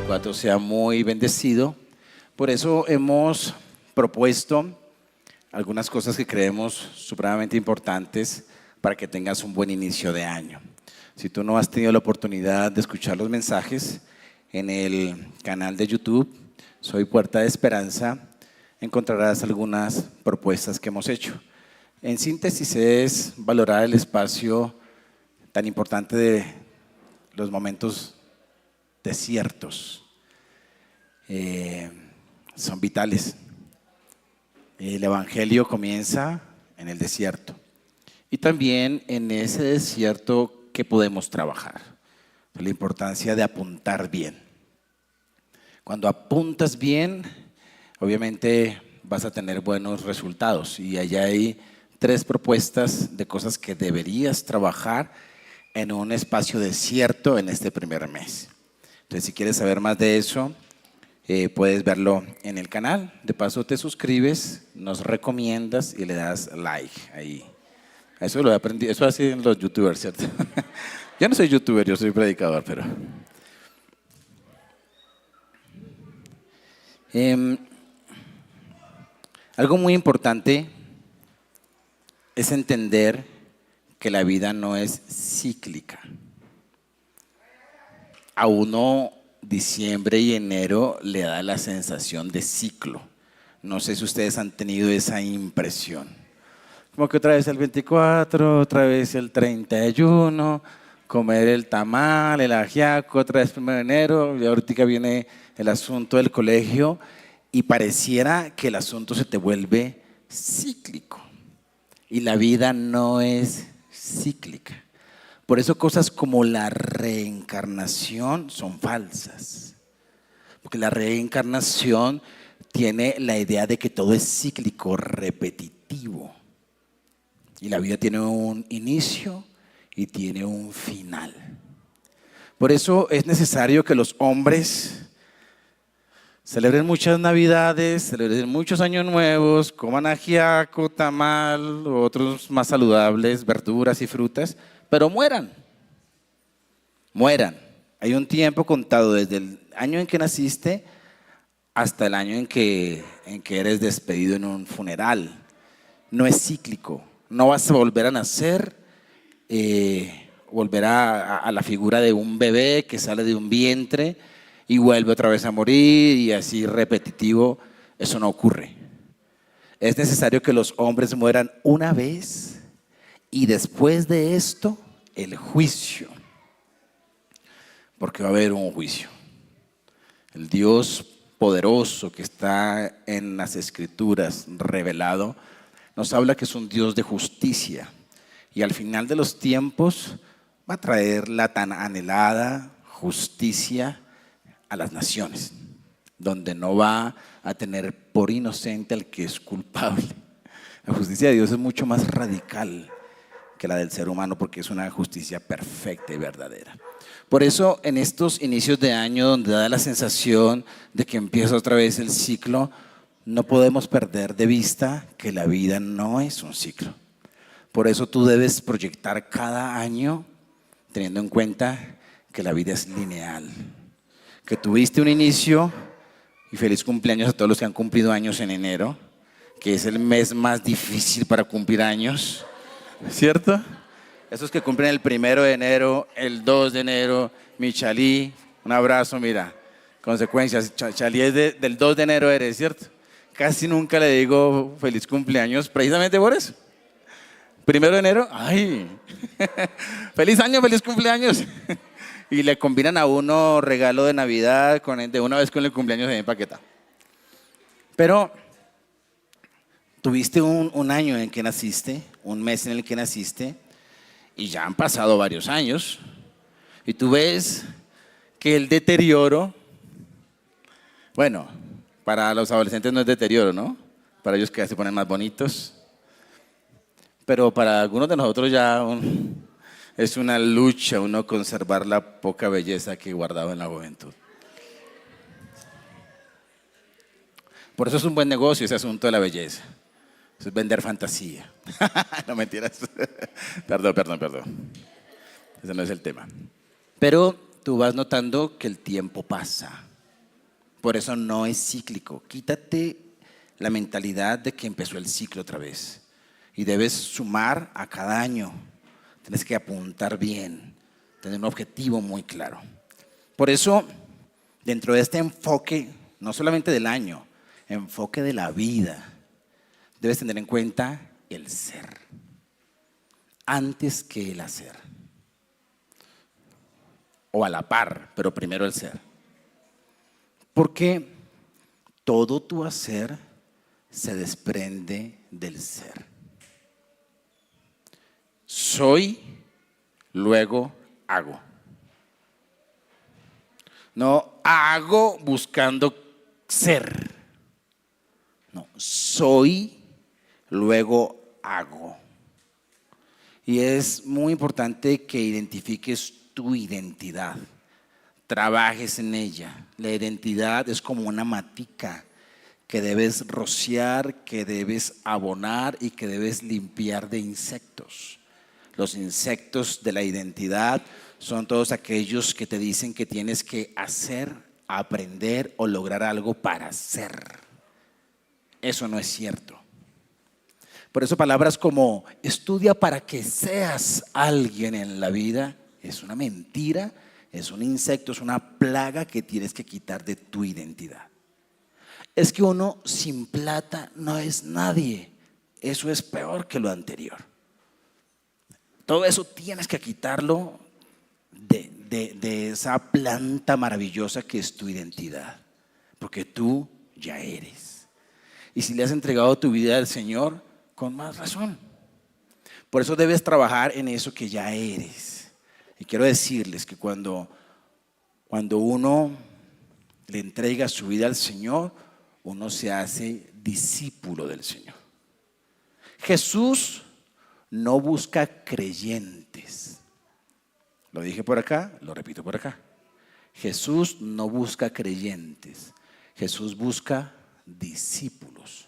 2024 sea muy bendecido. Por eso hemos propuesto algunas cosas que creemos supremamente importantes para que tengas un buen inicio de año. Si tú no has tenido la oportunidad de escuchar los mensajes en el canal de YouTube, Soy Puerta de Esperanza, encontrarás algunas propuestas que hemos hecho. En síntesis es valorar el espacio tan importante de los momentos desiertos. Son vitales. El Evangelio comienza en el desierto y también en ese desierto que podemos trabajar. La importancia de apuntar bien. Cuando apuntas bien, obviamente vas a tener buenos resultados y allá hay 3 propuestas de cosas que deberías trabajar en un espacio desierto en este primer mes. Entonces, si quieres saber más de eso, puedes verlo en el canal. De paso te suscribes, nos recomiendas y le das like ahí. Eso lo he aprendido, eso hacen los youtubers, ¿cierto? Yo no soy youtuber, yo soy predicador, pero… algo muy importante es entender que la vida no es cíclica. A uno diciembre y enero le da la sensación de ciclo. No sé si ustedes han tenido esa impresión. Como que otra vez el 24, otra vez el 31, comer el tamal, el ajiaco, otra vez 1 de enero, y ahorita viene el asunto del colegio y pareciera que el asunto se te vuelve cíclico. Y la vida no es cíclica. Por eso cosas como la reencarnación son falsas. Porque la reencarnación tiene la idea de que todo es cíclico, repetitivo. Y la vida tiene un inicio y tiene un final. Por eso es necesario que los hombres celebren muchas navidades, celebren muchos años nuevos, coman ajiaco, tamal, otros más saludables, verduras y frutas, pero mueran. Mueran. Hay un tiempo contado desde el año en que naciste hasta el año en que eres despedido en un funeral. No es cíclico. No vas a volver a nacer, volver a la figura de un bebé que sale de un vientre y vuelve otra vez a morir y así repetitivo. Eso no ocurre. Es necesario que los hombres mueran una vez y después de esto el juicio. Porque va a haber un juicio. El Dios poderoso que está en las Escrituras revelado nos habla que es un Dios de justicia y al final de los tiempos va a traer la tan anhelada justicia a las naciones, donde no va a tener por inocente al que es culpable. La justicia de Dios es mucho más radical que la del ser humano porque es una justicia perfecta y verdadera. Por eso en estos inicios de año donde da la sensación de que empieza otra vez el ciclo, no podemos perder de vista que la vida no es un ciclo. Por eso tú debes proyectar cada año teniendo en cuenta que la vida es lineal, que tuviste un inicio y feliz cumpleaños a todos los que han cumplido años en enero, que es el mes más difícil para cumplir años, ¿cierto? Esos que cumplen el 1 de enero, el 2 de enero, mi Chalí, un abrazo, mira, consecuencias, Chalí es del 2 de enero eres, ¿cierto? Casi nunca le digo feliz cumpleaños, precisamente por eso. 1 de enero, ¡ay! ¡Feliz año, feliz cumpleaños! Y le combinan a uno regalo de Navidad de una vez con el cumpleaños en paqueta. Pero tuviste un año en que naciste, un mes en el que naciste, y ya han pasado varios años, y tú ves que el deterioro, bueno, para los adolescentes no es deterioro, ¿no? Para ellos que se ponen más bonitos. Pero para algunos de nosotros ya es una lucha uno conservar la poca belleza que guardaba en la juventud. Por eso es un buen negocio ese asunto de la belleza. Eso es vender fantasía. No mentiras. Perdón. Ese no es el tema. Pero tú vas notando que el tiempo pasa. Por eso no es cíclico. Quítate la mentalidad de que empezó el ciclo otra vez. Y debes sumar a cada año. Tienes que apuntar bien, tener un objetivo muy claro. Por eso, dentro de este enfoque, no solamente del año, enfoque de la vida, debes tener en cuenta el ser, antes que el hacer. O a la par, pero primero el ser. Porque todo tu hacer se desprende del ser. Soy, luego hago. No hago buscando ser. No, soy, luego hago. Y es muy importante que identifiques tu identidad, trabajes en ella. La identidad es como una matica que debes rociar, que debes abonar y que debes limpiar de insectos. Los insectos de la identidad son todos aquellos que te dicen que tienes que hacer, aprender o lograr algo para ser. Eso no es cierto. Por eso palabras como estudia para que seas alguien en la vida es una mentira, es un insecto, es una plaga que tienes que quitar de tu identidad. Es que uno sin plata no es nadie. Eso es peor que lo anterior. Todo eso tienes que quitarlo de esa planta maravillosa que es tu identidad. Porque tú ya eres. Y si le has entregado tu vida al Señor, con más razón. Por eso debes trabajar en eso que ya eres. Y quiero decirles que cuando uno le entrega su vida al Señor, uno se hace discípulo del Señor. Jesús no busca creyentes. Lo dije por acá, lo repito por acá. Jesús no busca creyentes. Jesús busca discípulos.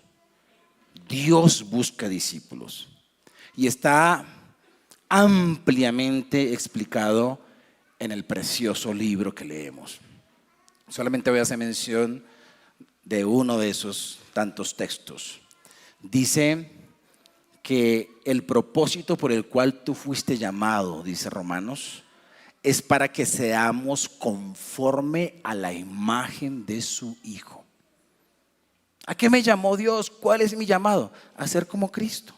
Dios busca discípulos. Y está ampliamente explicado en el precioso libro que leemos. Solamente voy a hacer mención de uno de esos tantos textos. Dice que el propósito por el cual tú fuiste llamado, dice Romanos, es para que seamos conforme a la imagen de su Hijo. ¿A qué me llamó Dios? ¿Cuál es mi llamado? A ser como Cristo.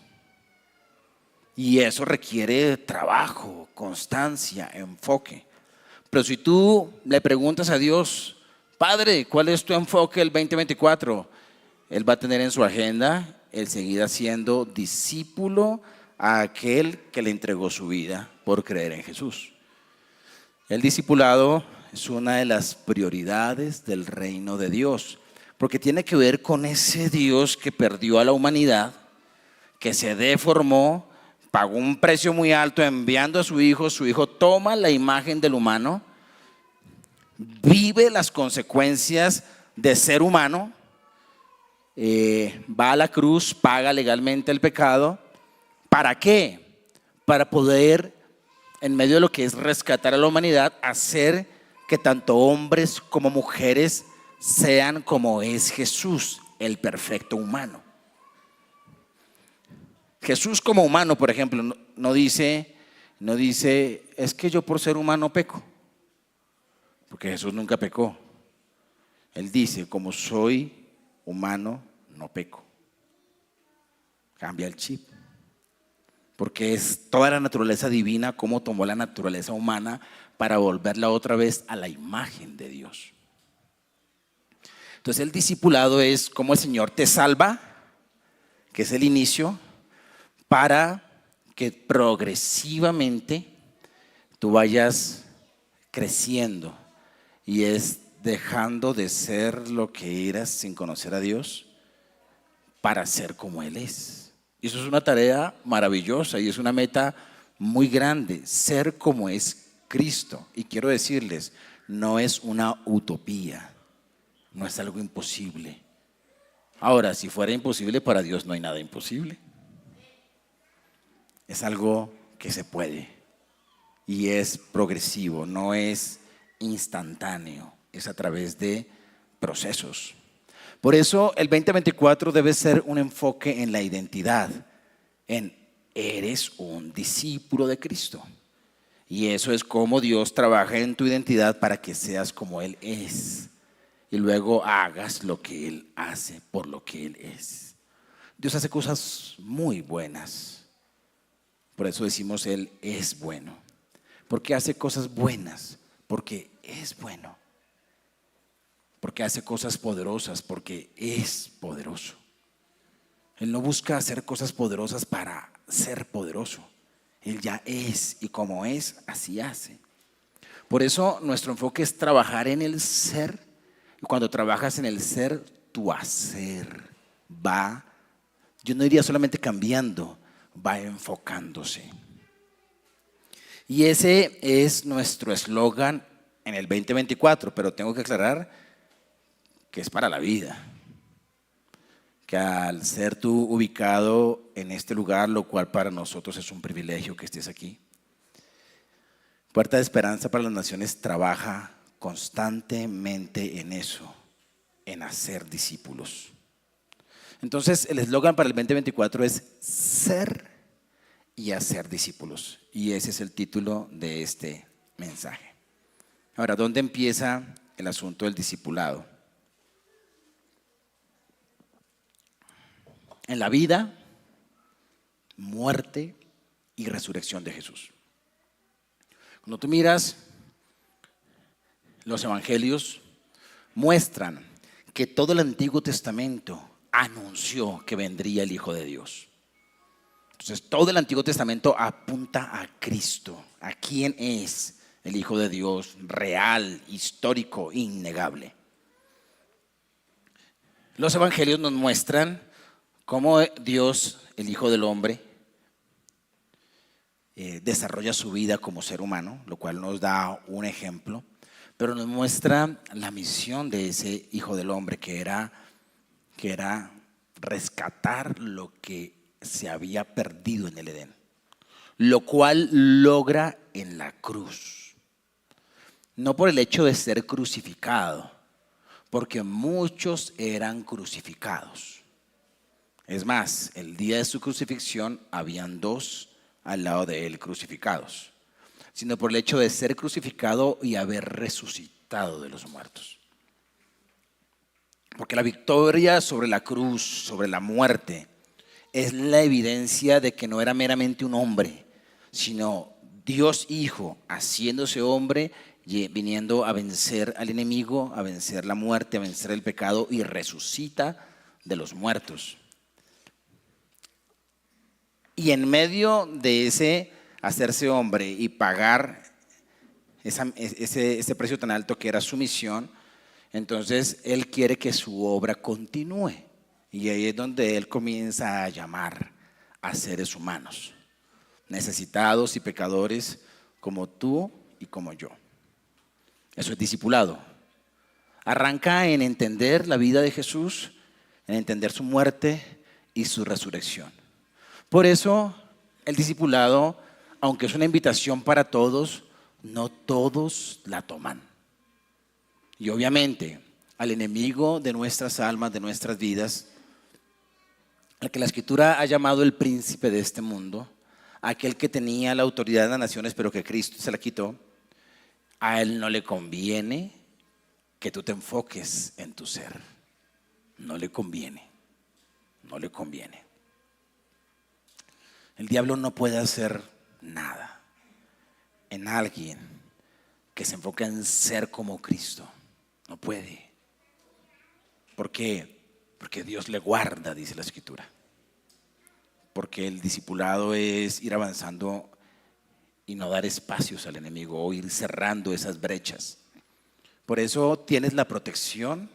Y eso requiere trabajo, constancia, enfoque. Pero si tú le preguntas a Dios, Padre, ¿cuál es tu enfoque el 2024? Él va a tener en su agenda el seguir siendo discípulo a aquel que le entregó su vida por creer en Jesús. El discipulado es una de las prioridades del reino de Dios, porque tiene que ver con ese Dios que perdió a la humanidad, que se deformó, pagó un precio muy alto enviando a su hijo toma la imagen del humano, vive las consecuencias de ser humano, va a la cruz, paga legalmente el pecado. ¿Para qué? Para poder, en medio de lo que es rescatar a la humanidad, hacer que tanto hombres como mujeres sean como es Jesús, el perfecto humano. Jesús como humano, por ejemplo, no dice, es que yo por ser humano peco, porque Jesús nunca pecó. Él dice, como soy humano, no peco. Cambia el chip, porque es toda la naturaleza divina como tomó la naturaleza humana para volverla otra vez a la imagen de Dios. Entonces el discipulado es como el Señor te salva, que es el inicio, para que progresivamente tú vayas creciendo, y es dejando de ser lo que eras sin conocer a Dios para ser como Él es. Y eso es una tarea maravillosa y es una meta muy grande, ser como es Cristo. Y quiero decirles, no es una utopía, no es algo imposible. Ahora, si fuera imposible, para Dios no hay nada imposible. Es algo que se puede y es progresivo, no es instantáneo, es a través de procesos. Por eso el 2024 debe ser un enfoque en la identidad, en eres un discípulo de Cristo. Y eso es cómo Dios trabaja en tu identidad para que seas como Él es. Y luego hagas lo que Él hace por lo que Él es. Dios hace cosas muy buenas. Por eso decimos Él es bueno. ¿Por qué hace cosas buenas? Porque es bueno. Porque hace cosas poderosas, porque es poderoso. Él no busca hacer cosas poderosas para ser poderoso. Él ya es, y como es, así hace. Por eso nuestro enfoque es trabajar en el ser. Y cuando trabajas en el ser, tu hacer va, yo no diría solamente cambiando, va enfocándose. Y ese es nuestro eslogan en el 2024, pero tengo que aclarar que es para la vida. Que al ser tú ubicado en este lugar, lo cual para nosotros es un privilegio que estés aquí, Puerta de Esperanza para las Naciones trabaja constantemente en eso, en hacer discípulos. Entonces, el eslogan para el 2024 es ser y hacer discípulos. Y ese es el título de este mensaje. Ahora, ¿dónde empieza el asunto del discipulado? En la vida, muerte y resurrección de Jesús. Cuando tú miras los evangelios, muestran que todo el Antiguo Testamento anunció que vendría el Hijo de Dios. Entonces, todo el Antiguo Testamento apunta a Cristo, a quién es el Hijo de Dios, real, histórico, innegable. Los evangelios nos muestran cómo Dios, el Hijo del Hombre, desarrolla su vida como ser humano, lo cual nos da un ejemplo, pero nos muestra la misión de ese Hijo del Hombre, que era rescatar lo que se había perdido en el Edén, lo cual logra en la cruz. No por el hecho de ser crucificado, porque muchos eran crucificados. Es más, el día de su crucifixión habían dos al lado de él crucificados, sino por el hecho de ser crucificado y haber resucitado de los muertos. Porque la victoria sobre la cruz, sobre la muerte, es la evidencia de que no era meramente un hombre, sino Dios Hijo haciéndose hombre, viniendo a vencer al enemigo, a vencer la muerte, a vencer el pecado, y resucita de los muertos. Y en medio de ese hacerse hombre y pagar ese precio tan alto que era su misión, entonces Él quiere que su obra continúe. Y ahí es donde Él comienza a llamar a seres humanos, necesitados y pecadores como tú y como yo. Eso es discipulado. Arranca en entender la vida de Jesús, en entender su muerte y su resurrección. Por eso el discipulado, aunque es una invitación para todos, no todos la toman. Y obviamente al enemigo de nuestras almas, de nuestras vidas, al que la Escritura ha llamado el príncipe de este mundo, aquel que tenía la autoridad de las naciones pero que Cristo se la quitó, a él no le conviene que tú te enfoques en tu ser. No le conviene, no le conviene. El diablo no puede hacer nada en alguien que se enfoca en ser como Cristo. No puede. ¿Por qué? Porque Dios le guarda, dice la Escritura. Porque el discipulado es ir avanzando y no dar espacios al enemigo, o ir cerrando esas brechas. Por eso tienes la protección,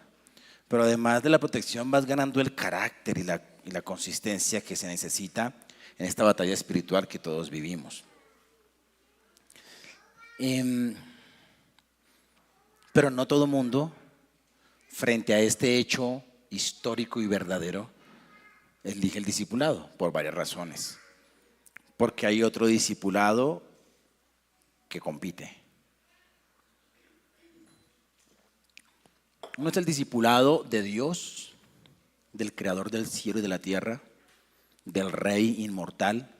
pero además de la protección vas ganando el carácter y la consistencia que se necesita en esta batalla espiritual que todos vivimos. Pero no todo mundo, frente a este hecho histórico y verdadero, elige el discipulado por varias razones. Porque hay otro discipulado que compite. Uno es el discipulado de Dios, del creador del cielo y de la tierra, del rey inmortal.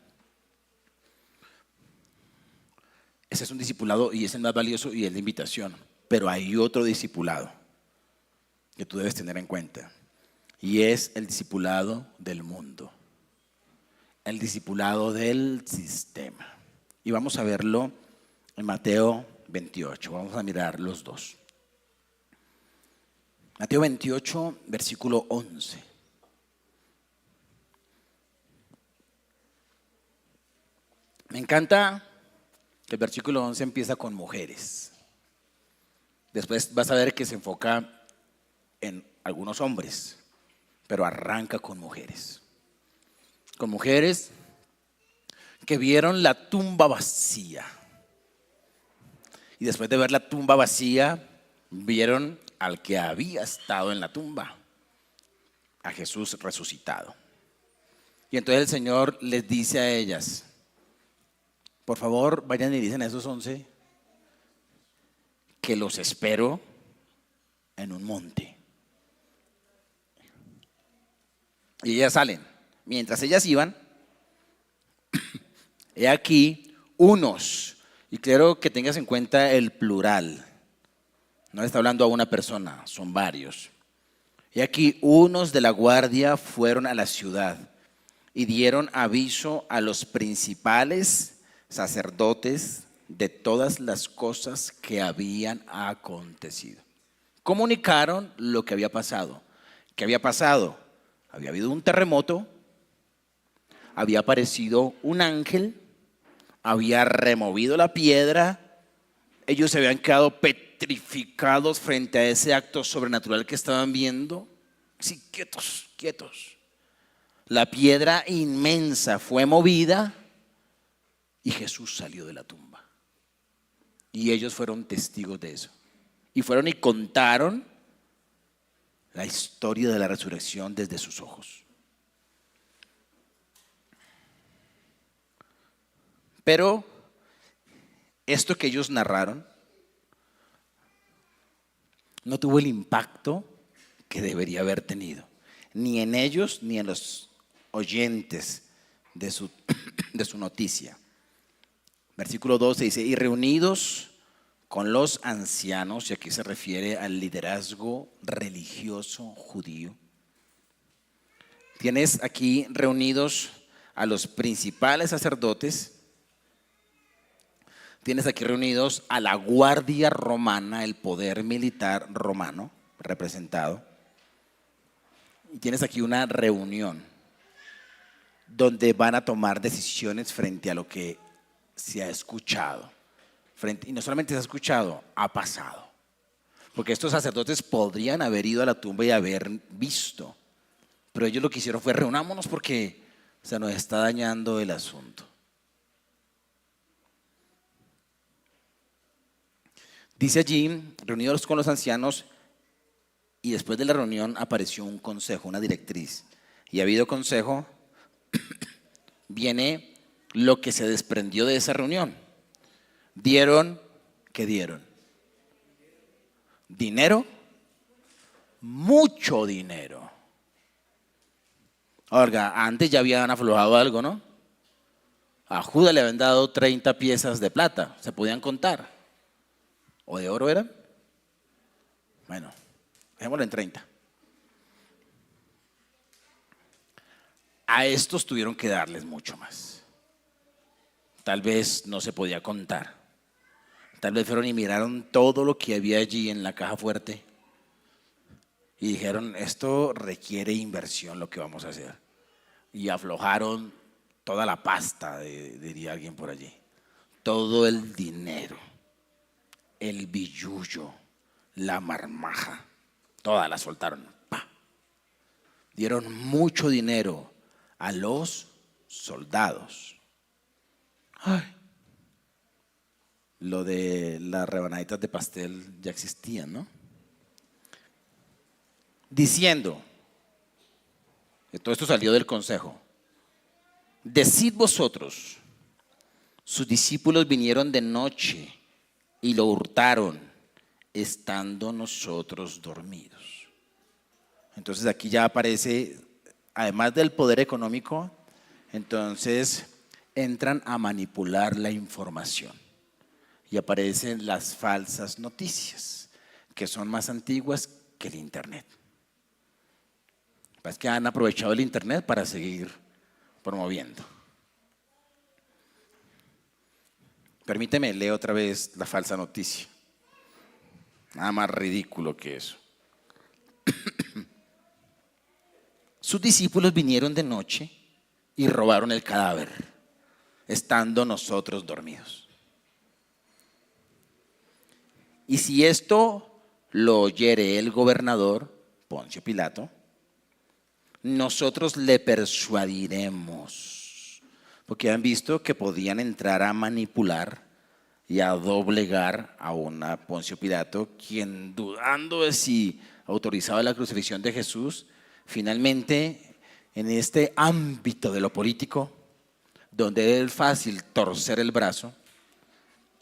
Ese es un discipulado y es el más valioso y es la invitación. Pero hay otro discipulado que tú debes tener en cuenta y es el discipulado del mundo, el discipulado del sistema. Y vamos a verlo en Mateo 28. Vamos a mirar los dos. Mateo 28, versículo 11. Me encanta que el versículo 11 empieza con mujeres. Después vas a ver que se enfoca en algunos hombres, pero arranca con mujeres. Con mujeres que vieron la tumba vacía. Y después de ver la tumba vacía, vieron al que había estado en la tumba, a Jesús resucitado. Y entonces el Señor les dice a ellas: por favor, vayan y dicen a esos 11 que los espero en un monte. Y ellas salen. Mientras ellas iban, he aquí unos, y quiero que tengas en cuenta el plural. No está hablando a una persona, son varios. He aquí unos de la guardia fueron a la ciudad y dieron aviso a los principales sacerdotes de todas las cosas que habían acontecido. Comunicaron lo que había pasado. ¿Qué había pasado? Había habido un terremoto, había aparecido un ángel, había removido la piedra, ellos se habían quedado petrificados frente a ese acto sobrenatural que estaban viendo. Sí, quietos, quietos. La piedra inmensa fue movida y Jesús salió de la tumba. Y ellos fueron testigos de eso. Y fueron y contaron la historia de la resurrección desde sus ojos. Pero esto que ellos narraron no tuvo el impacto que debería haber tenido, ni en ellos ni en los oyentes de su noticia. Versículo 12 dice: y reunidos con los ancianos, y aquí se refiere al liderazgo religioso judío. Tienes aquí reunidos a los principales sacerdotes, tienes aquí reunidos a la guardia romana, el poder militar romano representado, y tienes aquí una reunión donde van a tomar decisiones frente a lo que se ha escuchado. Y no solamente se ha escuchado, ha pasado. Porque estos sacerdotes podrían haber ido a la tumba y haber visto, pero ellos lo que hicieron fue: reunámonos porque se nos está dañando el asunto. Dice allí, reunidos con los ancianos, y después de la reunión apareció un consejo, una directriz. Y ha habido consejo, viene lo que se desprendió de esa reunión. Dieron, ¿qué dieron? Dinero, mucho dinero. Oiga, antes ya habían aflojado algo, ¿no? A Judas le habían dado 30 piezas de plata, se podían contar. ¿O de oro eran? Bueno, dejémoslo en 30. A estos tuvieron que darles mucho más. Tal vez no se podía contar. Tal vez fueron y miraron todo lo que había allí en la caja fuerte y dijeron: esto requiere inversión lo que vamos a hacer. Y aflojaron toda la pasta, diría alguien por allí. Todo el dinero, el billullo, la marmaja, toda la soltaron. ¡Pah! Dieron mucho dinero a los soldados. Ay, lo de las rebanaditas de pastel ya existían, ¿no? Diciendo, que todo esto salió del consejo: decid vosotros, sus discípulos vinieron de noche y lo hurtaron estando nosotros dormidos. Entonces aquí ya aparece, además del poder económico, entonces entran a manipular la información y aparecen las falsas noticias, que son más antiguas que el Internet. Es que han aprovechado el Internet para seguir promoviendo. Permíteme leer otra vez la falsa noticia. Nada más ridículo que eso. Sus discípulos vinieron de noche y robaron el cadáver, estando nosotros dormidos. Y si esto lo oyere el gobernador, Poncio Pilato, nosotros le persuadiremos, porque han visto que podían entrar a manipular y a doblegar a una Poncio Pilato, quien dudando de si autorizaba la crucifixión de Jesús, finalmente en este ámbito de lo político, donde es fácil torcer el brazo,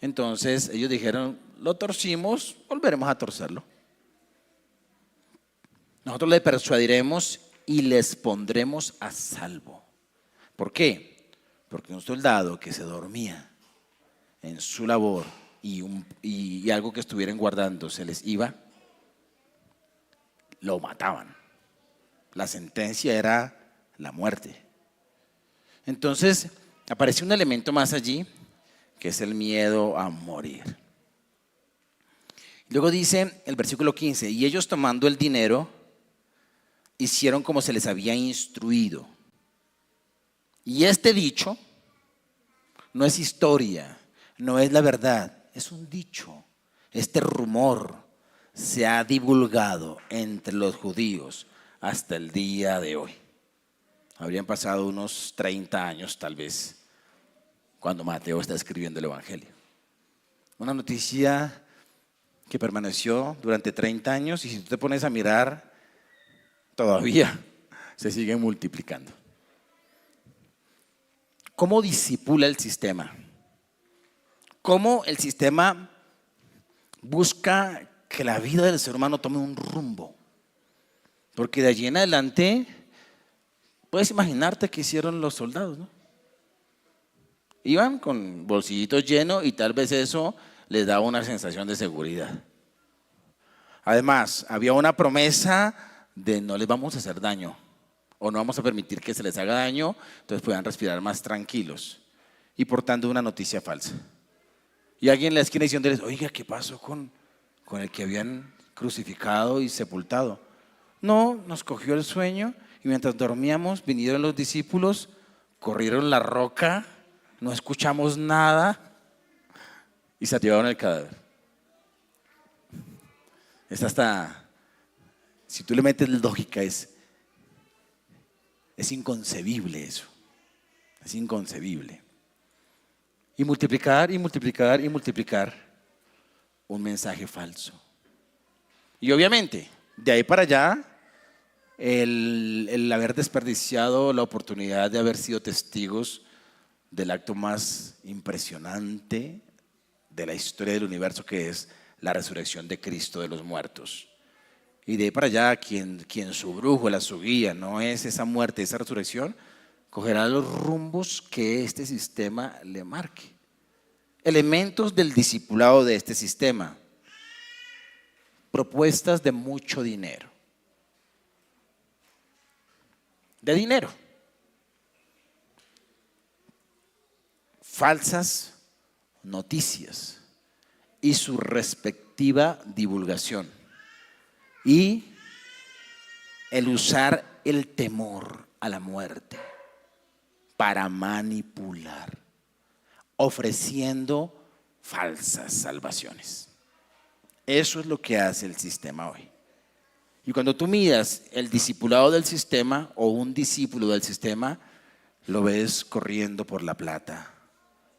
entonces ellos dijeron, lo torcimos, volveremos a torcerlo. Nosotros le persuadiremos y les pondremos a salvo. ¿Por qué? Porque un soldado que se dormía en su labor y algo que estuvieran guardando se les iba, lo mataban. La sentencia era la muerte. Entonces aparece un elemento más allí, que es el miedo a morir. Luego dice el versículo 15, y ellos tomando el dinero, hicieron como se les había instruido. Y este dicho no es historia, no es la verdad, es un dicho. Este rumor se ha divulgado entre los judíos hasta el día de hoy. Habrían pasado unos 30 años tal vez cuando Mateo está escribiendo el Evangelio. Una noticia que permaneció durante 30 años y si tú te pones a mirar, todavía se sigue multiplicando. ¿Cómo disipula el sistema? ¿Cómo el sistema busca que la vida del ser humano tome un rumbo? Porque de allí en adelante, puedes imaginarte qué hicieron los soldados, ¿no? Iban con bolsillitos llenos y tal vez eso les daba una sensación de seguridad. Además, había una promesa de no les vamos a hacer daño o no vamos a permitir que se les haga daño, entonces puedan respirar más tranquilos y portando una noticia falsa. Y alguien en la esquina diciéndoles, oiga, ¿qué pasó con el que habían crucificado y sepultado? No, nos cogió el sueño y mientras dormíamos vinieron los discípulos, corrieron la roca, no escuchamos nada y se llevaron el cadáver. Esta hasta, si tú le metes lógica, es inconcebible eso, es inconcebible. Y multiplicar y multiplicar y multiplicar un mensaje falso. Y obviamente, de ahí para allá, el haber desperdiciado la oportunidad de haber sido testigos del acto más impresionante de la historia del universo, que es la resurrección de Cristo de los muertos. Y de ahí para allá, quien su brújula, su guía, no es esa muerte, esa resurrección, cogerá los rumbos que este sistema le marque. Elementos del discipulado de este sistema. Propuestas de mucho dinero. De dinero. Falsas noticias y su respectiva divulgación. Y el usar el temor a la muerte para manipular, ofreciendo falsas salvaciones. Eso es lo que hace el sistema hoy. Y cuando tú miras el discipulado del sistema o un discípulo del sistema, lo ves corriendo por la plata,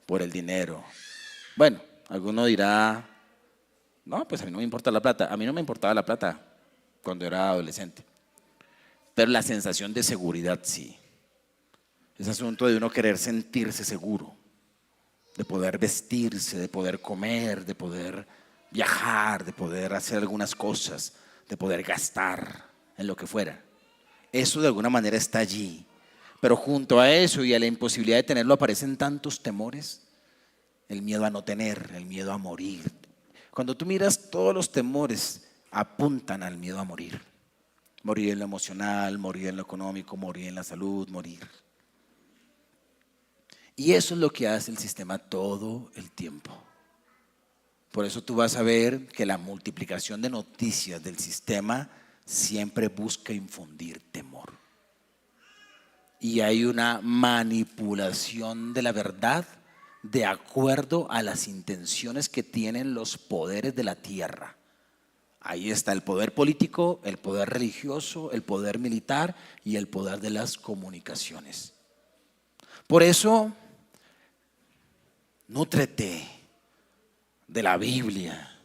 por el dinero. Bueno, alguno dirá, no, pues a mí no me importa la plata. A mí no me importaba la plata cuando era adolescente. Pero la sensación de seguridad sí. Es asunto de uno querer sentirse seguro, de poder vestirse, de poder comer, de poder viajar, de poder hacer algunas cosas, de poder gastar en lo que fuera. Eso de alguna manera está allí. Pero junto a eso y a la imposibilidad de tenerlo aparecen tantos temores. El miedo a no tener, el miedo a morir. Cuando tú miras, todos los temores apuntan al miedo a morir. Morir en lo emocional, morir en lo económico, morir en la salud, morir. Y eso es lo que hace el sistema todo el tiempo. Por eso tú vas a ver que la multiplicación de noticias del sistema siempre busca infundir temor. Y hay una manipulación de la verdad de acuerdo a las intenciones que tienen los poderes de la tierra. Ahí está el poder político, el poder religioso, el poder militar y el poder de las comunicaciones. Por eso, nútrete de la Biblia,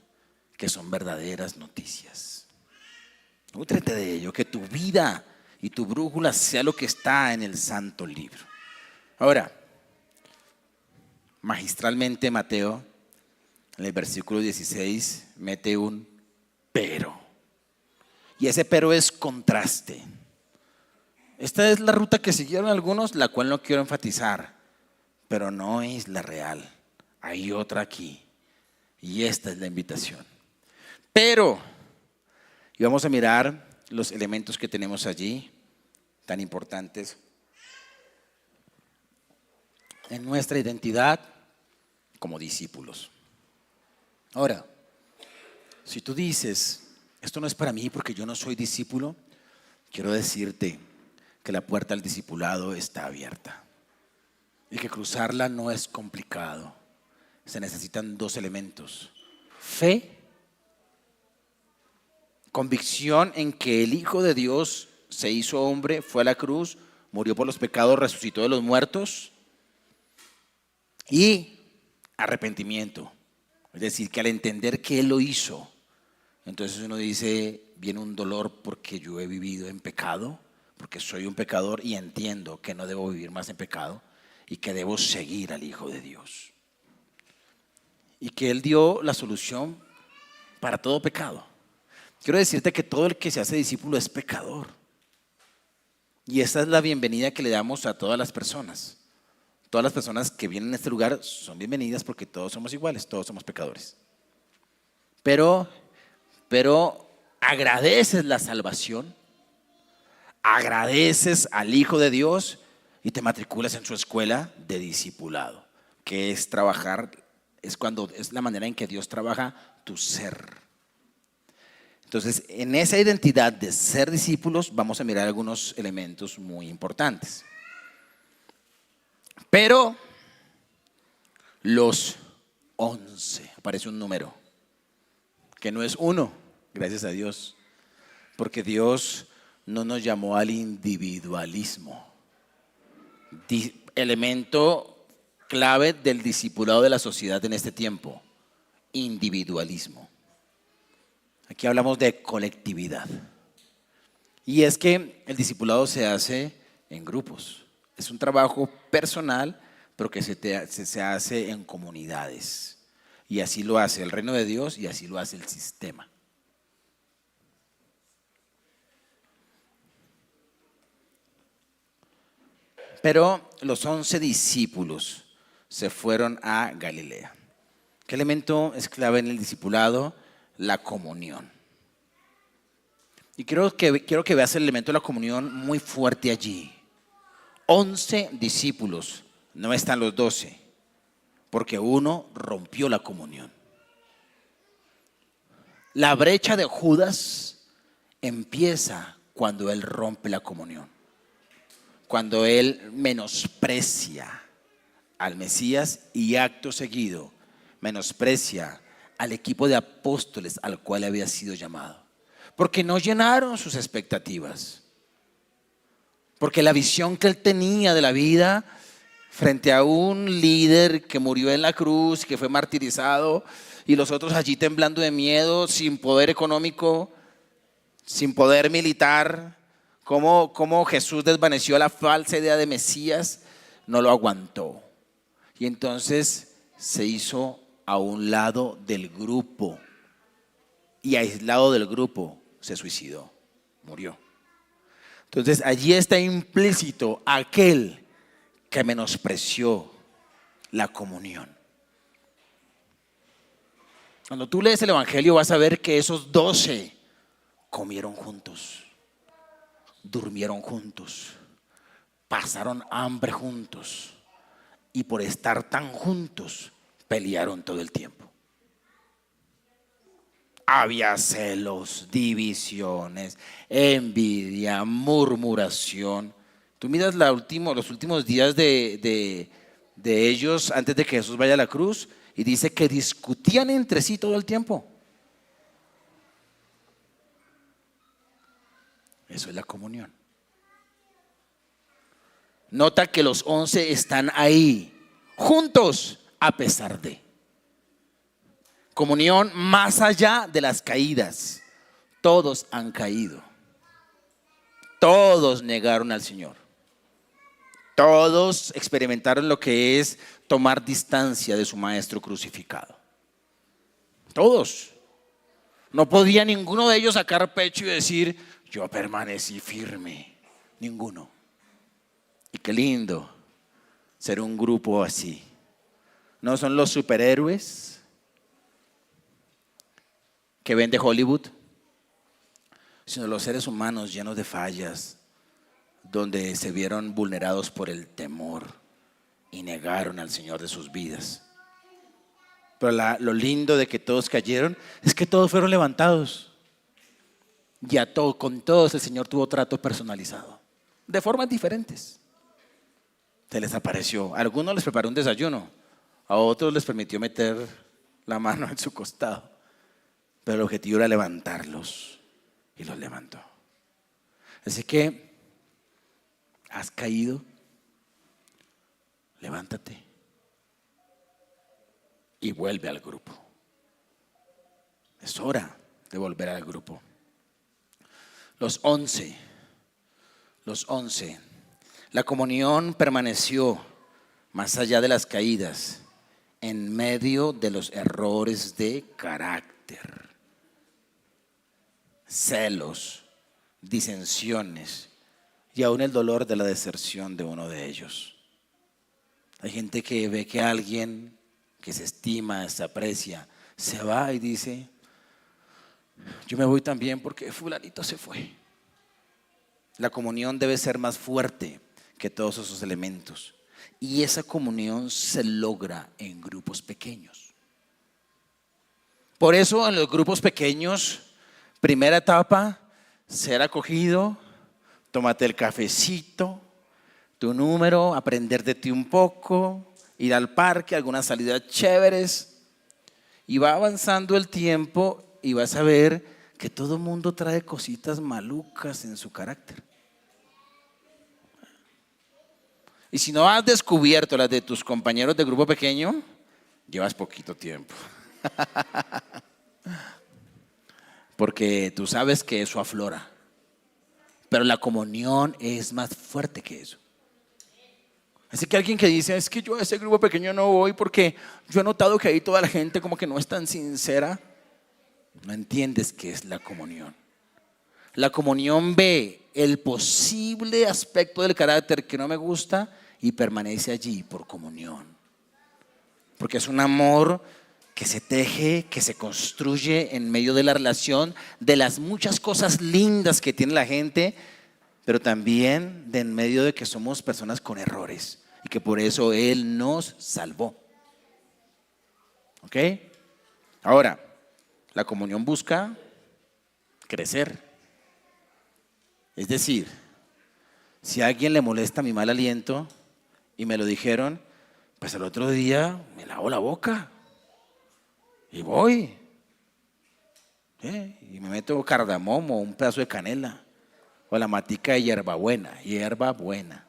que son verdaderas noticias. Nútrete de ello, que tu vida y tu brújula sea lo que está en el santo libro. Ahora, magistralmente Mateo, en el versículo 16, mete un pero. Y ese pero es contraste. Esta es la ruta que siguieron algunos, la cual no quiero enfatizar, pero no es la real. Hay otra aquí. Y esta es la invitación. Pero, y vamos a mirar los elementos que tenemos allí, tan importantes en nuestra identidad como discípulos. Ahora, si tú dices, esto no es para mí porque yo no soy discípulo, quiero decirte que la puerta al discipulado está abierta y que cruzarla no es complicado. Se necesitan dos elementos: fe, convicción en que el Hijo de Dios se hizo hombre, fue a la cruz, murió por los pecados, resucitó de los muertos, y arrepentimiento. Es decir, que al entender que Él lo hizo, entonces uno dice, viene un dolor porque yo he vivido en pecado, porque soy un pecador y entiendo que no debo vivir más en pecado y que debo seguir al Hijo de Dios. Y que Él dio la solución para todo pecado. Quiero decirte que todo el que se hace discípulo es pecador. Y esa es la bienvenida que le damos a todas las personas. Todas las personas que vienen a este lugar son bienvenidas porque todos somos iguales, todos somos pecadores. Pero agradeces la salvación, agradeces al Hijo de Dios y te matriculas en su escuela de discipulado, que es trabajar, es la manera en que Dios trabaja tu ser. Entonces, en esa identidad de ser discípulos vamos a mirar algunos elementos muy importantes. Pero los 11, aparece un número, que no es uno, gracias a Dios, porque Dios no nos llamó al individualismo. Elemento clave del discipulado de la sociedad en este tiempo, individualismo. Aquí hablamos de colectividad. Y es que el discipulado se hace en grupos. Es un trabajo personal, pero que se hace en comunidades. Y así lo hace el reino de Dios y así lo hace el sistema. Pero los 11 discípulos se fueron a Galilea. ¿Qué elemento es clave en el discipulado? La comunión. Y quiero que veas el elemento de la comunión muy fuerte allí. 11 discípulos, no están los 12, porque uno rompió la comunión. La brecha de Judas empieza cuando él rompe la comunión, cuando él menosprecia al Mesías y acto seguido menosprecia al equipo de apóstoles al cual había sido llamado, porque no llenaron sus expectativas, porque la visión que él tenía de la vida frente a un líder que murió en la cruz, que fue martirizado, y los otros allí temblando de miedo, sin poder económico, sin poder militar, cómo Jesús desvaneció la falsa idea de Mesías, no lo aguantó. Y entonces se hizo a un lado del grupo y aislado del grupo se suicidó, murió. Entonces allí está implícito aquel que menospreció la comunión. Cuando tú lees el Evangelio vas a ver que esos 12 comieron juntos, durmieron juntos, pasaron hambre juntos y por estar tan juntos pelearon todo el tiempo. Había celos, divisiones, envidia, murmuración. Tú miras los últimos días de ellos antes de que Jesús vaya a la cruz y dice que discutían entre sí todo el tiempo. Eso es la comunión. Nota que los 11 están ahí, juntos, a pesar de. Comunión más allá de las caídas. Todos han caído. Todos negaron al Señor. Todos experimentaron lo que es tomar distancia de su maestro crucificado. Todos. No podía ninguno de ellos sacar pecho y decir, yo permanecí firme. Ninguno. Y qué lindo ser un grupo así. No son los superhéroes que ven de Hollywood, sino los seres humanos llenos de fallas, donde se vieron vulnerados por el temor y negaron al Señor de sus vidas. Pero lo lindo de que todos cayeron es que todos fueron levantados. Y con todos el Señor tuvo trato personalizado, de formas diferentes. Se les apareció. A algunos les preparó un desayuno, a otros les permitió meter la mano en su costado. Pero el objetivo era levantarlos y los levantó. Así que, ¿has caído? Levántate y vuelve al grupo. Es hora de volver al grupo. Los 11, la comunión permaneció más allá de las caídas, en medio de los errores de carácter, celos, disensiones y aún el dolor de la deserción de uno de ellos. Hay gente que ve que alguien que se estima, se aprecia, se va y dice, yo me voy también porque fulanito se fue. La comunión debe ser más fuerte que todos esos elementos. Y esa comunión se logra en grupos pequeños. Por eso en los grupos pequeños, primera etapa, ser acogido, tómate el cafecito, tu número, aprender de ti un poco, ir al parque, algunas salidas chéveres. Y va avanzando el tiempo y vas a ver que todo el mundo trae cositas malucas en su carácter. Y si no has descubierto las de tus compañeros de grupo pequeño, llevas poquito tiempo. Porque tú sabes que eso aflora. Pero la comunión es más fuerte que eso. Así que alguien que dice, es que yo a ese grupo pequeño no voy porque yo he notado que ahí toda la gente como que no es tan sincera. No entiendes qué es la comunión. La comunión ve el posible aspecto del carácter que no me gusta y permanece allí por comunión. Porque es un amor que se teje, que se construye en medio de la relación, de las muchas cosas lindas que tiene la gente, pero también de en medio de que somos personas con errores y que por eso Él nos salvó. ¿Ok? Ahora, la comunión busca crecer. Es decir, si a alguien le molesta mi mal aliento y me lo dijeron, pues al otro día me lavo la boca y voy. Y me meto cardamomo, un pedazo de canela o la matica de hierba buena.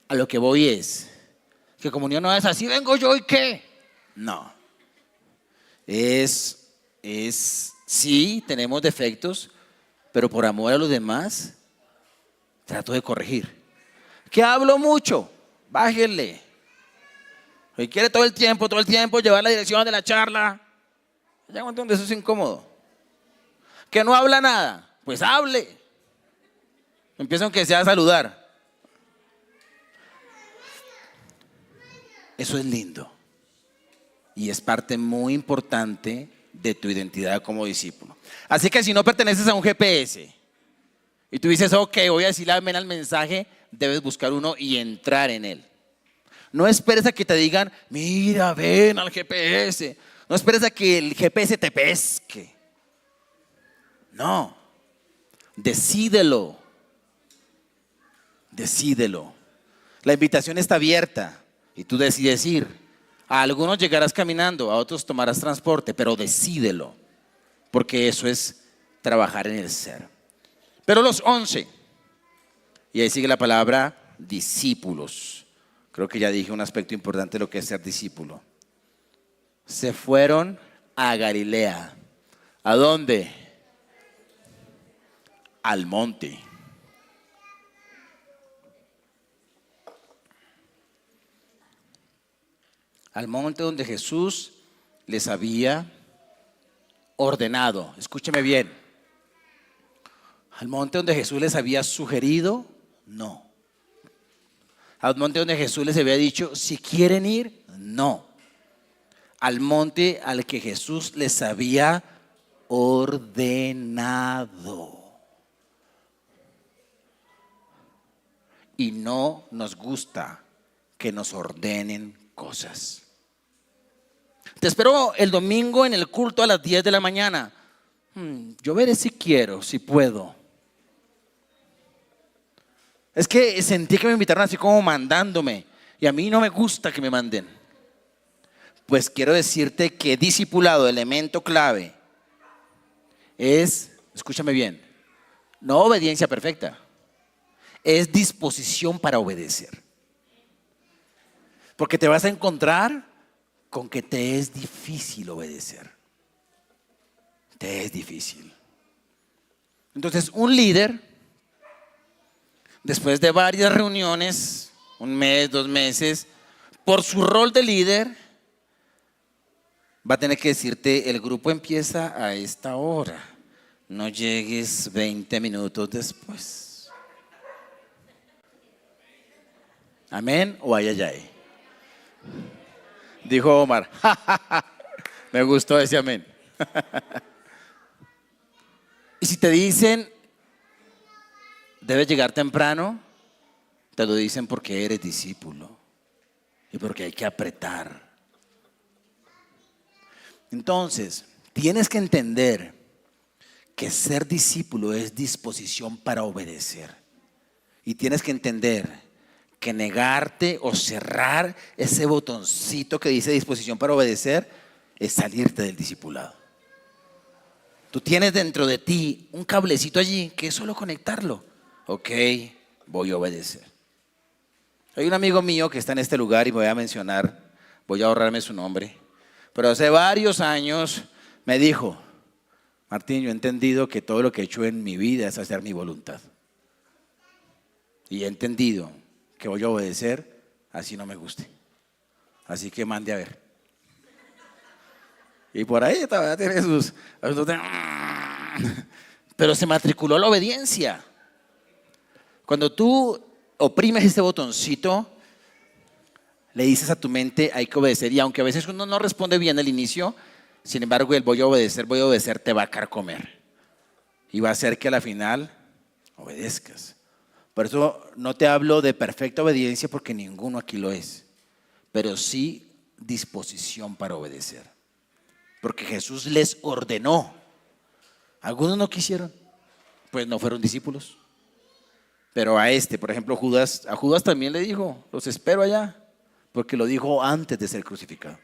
A lo que voy es que comunión no es así, vengo yo y qué. No. Sí, tenemos defectos, pero por amor a los demás, trato de corregir. ¿Que hablo mucho? Bájenle. Y quiere todo el tiempo llevar la dirección de la charla. Ya un montón de eso es incómodo. Que no habla nada, pues hable. Empieza aunque sea a saludar. Eso es lindo. Y es parte muy importante de tu identidad como discípulo. Así que si no perteneces a un GPS y tú dices, ok, voy a decirle amén al mensaje, debes buscar uno y entrar en él. No esperes a que te digan, mira, ven al GPS. No esperes a que el GPS te pesque. No, decídelo. Decídelo. La invitación está abierta y tú decides ir. A algunos llegarás caminando, a otros tomarás transporte, pero decídelo, porque eso es trabajar en el ser. Pero los 11, y ahí sigue la palabra discípulos. Creo que ya dije un aspecto importante de lo que es ser discípulo. Se fueron a Galilea. ¿A dónde? Al monte. Al monte donde Jesús les había ordenado. Escúcheme bien. Al monte donde Jesús les había sugerido, no. Al monte donde Jesús les había dicho, si quieren ir, no. Al monte al que Jesús les había ordenado. Y no nos gusta que nos ordenen cosas. Te espero el domingo en el culto a las 10 de la mañana. Yo veré si quiero, si puedo. Es que sentí que me invitaron así como mandándome. Y a mí no me gusta que me manden. Pues quiero decirte que discipulado, elemento clave, es, escúchame bien, no obediencia perfecta. Es disposición para obedecer. Porque te vas a encontrar con que te es difícil obedecer. Te es difícil. Entonces, un líder, después de varias reuniones, un mes, 2 meses, por su rol de líder, va a tener que decirte, el grupo empieza a esta hora. No llegues 20 minutos después. Amén o ay, ay, ay. Dijo Omar, me gustó ese amén. Y si te dicen, debes llegar temprano, te lo dicen porque eres discípulo y porque hay que apretar. Entonces, tienes que entender que ser discípulo es disposición para obedecer. Y tienes que entender que negarte o cerrar ese botoncito que dice disposición para obedecer es salirte del discipulado. Tú tienes dentro de ti un cablecito allí que es solo conectarlo. Ok, voy a obedecer. Hay un amigo mío que está en este lugar y me voy a mencionar, voy a ahorrarme su nombre, pero hace varios años me dijo, Martín, yo he entendido que todo lo que he hecho en mi vida es hacer mi voluntad. Y he entendido que voy a obedecer así no me guste. Así que mande a ver. Y por ahí todavía tiene sus... Pero se matriculó la obediencia. Cuando tú oprimes este botoncito, le dices a tu mente hay que obedecer. Y aunque a veces uno no responde bien al inicio, sin embargo el voy a obedecer te va a carcomer. Y va a hacer que a la final obedezcas. Por eso no te hablo de perfecta obediencia porque ninguno aquí lo es. Pero sí disposición para obedecer. Porque Jesús les ordenó. Algunos no quisieron, pues no fueron discípulos. Pero a este, por ejemplo, a Judas también le dijo, los espero allá, porque lo dijo antes de ser crucificado.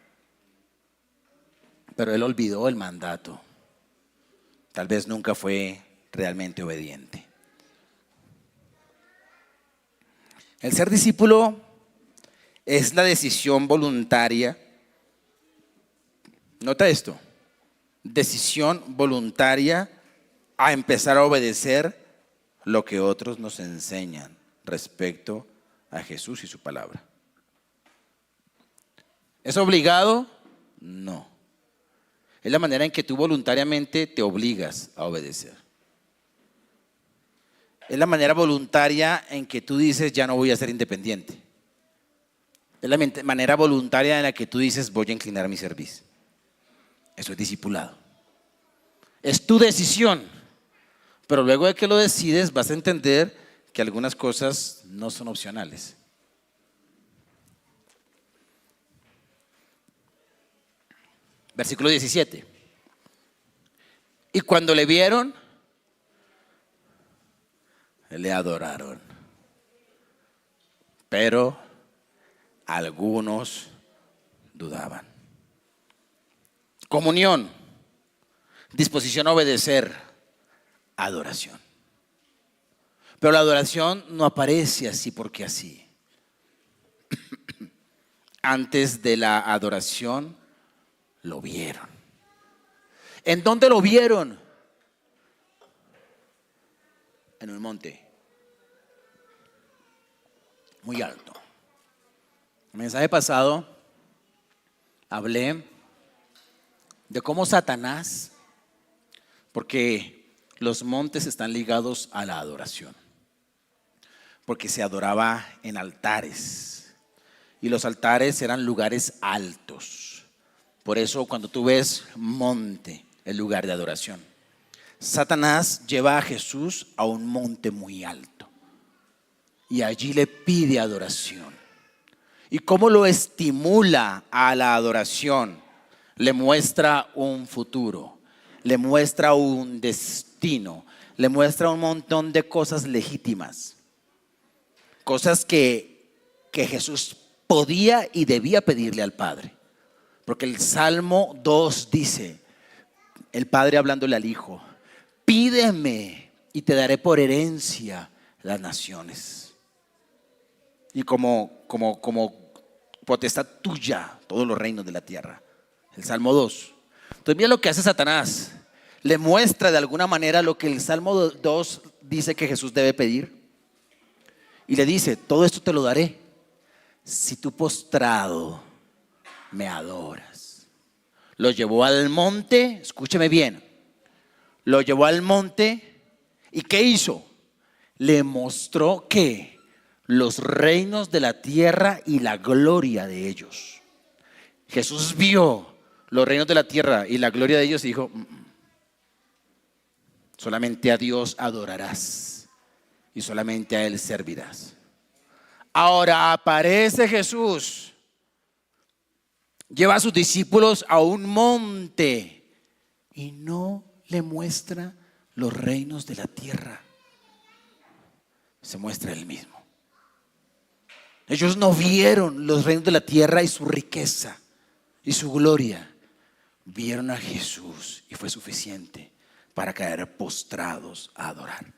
Pero él olvidó el mandato. Tal vez nunca fue realmente obediente. El ser discípulo es la decisión voluntaria. Nota esto, decisión voluntaria a empezar a obedecer lo que otros nos enseñan respecto a Jesús y su palabra. ¿Es obligado? No. Es la manera en que tú voluntariamente te obligas a obedecer. Es la manera voluntaria en que tú dices, ya no voy a ser independiente. Es la manera voluntaria en la que tú dices, voy a inclinar mi cerviz. Eso es discipulado. Es tu decisión. Pero luego de que lo decides, vas a entender que algunas cosas no son opcionales. Versículo 17. Y cuando le vieron, le adoraron. Pero algunos dudaban. Comunión, disposición a obedecer, adoración. Pero la adoración no aparece así porque así. Antes de la adoración lo vieron. ¿En dónde lo vieron? En un monte muy alto. El mensaje pasado hablé de cómo Satanás, porque los montes están ligados a la adoración, porque se adoraba en altares y los altares eran lugares altos. Por eso cuando tú ves monte, el lugar de adoración, Satanás lleva a Jesús a un monte muy alto y allí le pide adoración. ¿Y cómo lo estimula a la adoración? Le muestra un futuro, le muestra un destino, le muestra un montón de cosas legítimas, cosas que Jesús podía y debía pedirle al Padre. Porque el Salmo 2 dice, el Padre hablándole al Hijo, pídeme y te daré por herencia las naciones. Y como potestad tuya todos los reinos de la tierra. El Salmo 2. Entonces mira lo que hace Satanás. Le muestra de alguna manera lo que el Salmo 2 dice que Jesús debe pedir. Y le dice, todo esto te lo daré si tú postrado me adoras. Lo llevó al monte, escúcheme bien. Lo llevó al monte y ¿qué hizo? Le mostró que los reinos de la tierra y la gloria de ellos. Jesús vio los reinos de la tierra y la gloria de ellos y dijo, solamente a Dios adorarás y solamente a Él servirás. Ahora aparece Jesús, lleva a sus discípulos a un monte y no le muestra los reinos de la tierra, se muestra Él mismo. Ellos no vieron los reinos de la tierra y su riqueza y su gloria. Vieron a Jesús y fue suficiente para caer postrados a adorar.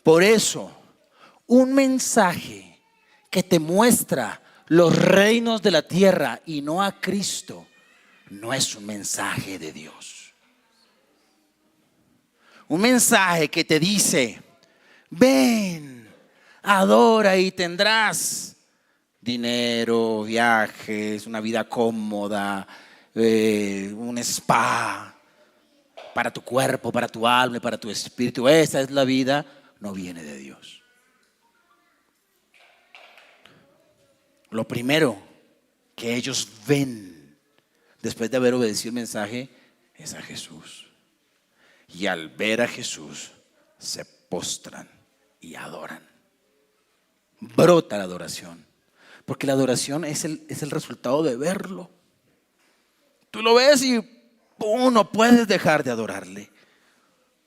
Por eso, un mensaje que te muestra los reinos de la tierra y no a Cristo, no es un mensaje de Dios. Un mensaje que te dice, ven, adora y tendrás dinero, viajes, una vida cómoda, un spa para tu cuerpo, para tu alma y para tu espíritu. Esa es la vida, no viene de Dios. Lo primero que ellos ven después de haber obedecido el mensaje es a Jesús. Y al ver a Jesús se postran y adoran. Brota la adoración, porque la adoración es el resultado de verlo. Tú lo ves y no puedes dejar de adorarle,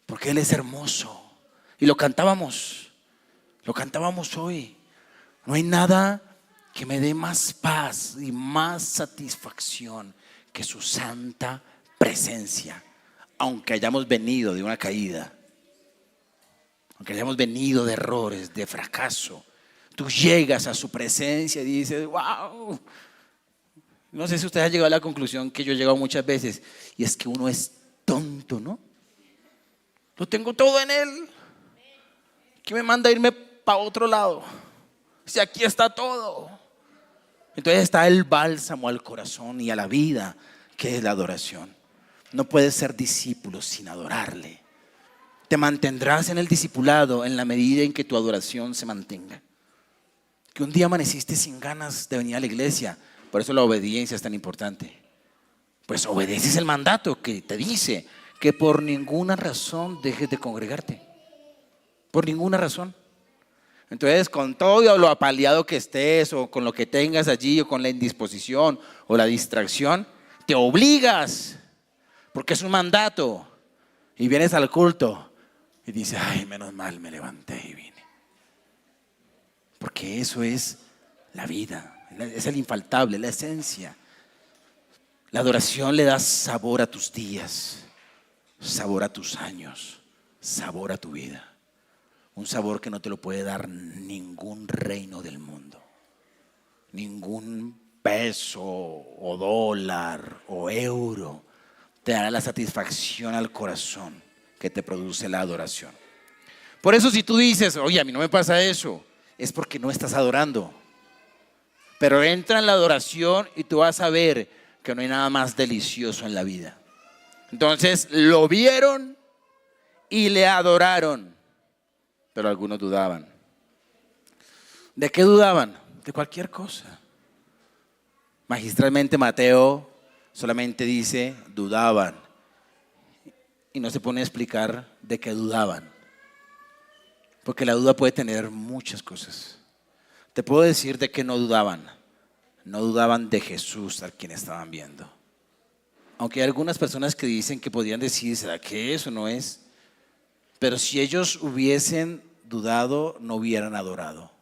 porque Él es hermoso. Y lo cantábamos hoy. No hay nada que me dé más paz y más satisfacción que su santa presencia, aunque hayamos venido de una caída, aunque hayamos venido de errores, de fracaso. Tú llegas a su presencia y dices, wow. No sé si usted ha llegado a la conclusión que yo he llegado muchas veces, y es que uno es tonto, ¿no? Lo tengo todo en Él. ¿Qué me manda a irme para otro lado? Si aquí está todo. Entonces está el bálsamo al corazón y a la vida, que es la adoración. No puedes ser discípulo sin adorarle. Te mantendrás en el discipulado en la medida en que tu adoración se mantenga. Que un día amaneciste sin ganas de venir a la iglesia, por eso la obediencia es tan importante. Pues obedeces el mandato que te dice que por ninguna razón dejes de congregarte. Por ninguna razón. Entonces, con todo lo apaleado que estés, o con lo que tengas allí, o con la indisposición o la distracción, te obligas, porque es un mandato. Y vienes al culto y dices: ay, menos mal me levanté y vine. Porque eso es la vida, es el infaltable, la esencia. La adoración le da sabor a tus días, sabor a tus años, sabor a tu vida. Un sabor que no te lo puede dar ningún reino del mundo. Ningún peso o dólar o euro te dará la satisfacción al corazón que te produce la adoración. Por eso, si tú dices: oye, a mí no me pasa eso, es porque no estás adorando. Pero entra en la adoración y tú vas a ver que no hay nada más delicioso en la vida. Entonces lo vieron y le adoraron, pero algunos dudaban. ¿De qué dudaban? De cualquier cosa. Magistralmente Mateo solamente dice: dudaban, y no se pone a explicar de qué dudaban, porque la duda puede tener muchas cosas. Te puedo decir de qué no dudaban. No dudaban de Jesús, al quien estaban viendo. Aunque hay algunas personas que dicen que podrían decir: ¿será que eso no es? Pero si ellos hubiesen dudado, no hubieran adorado.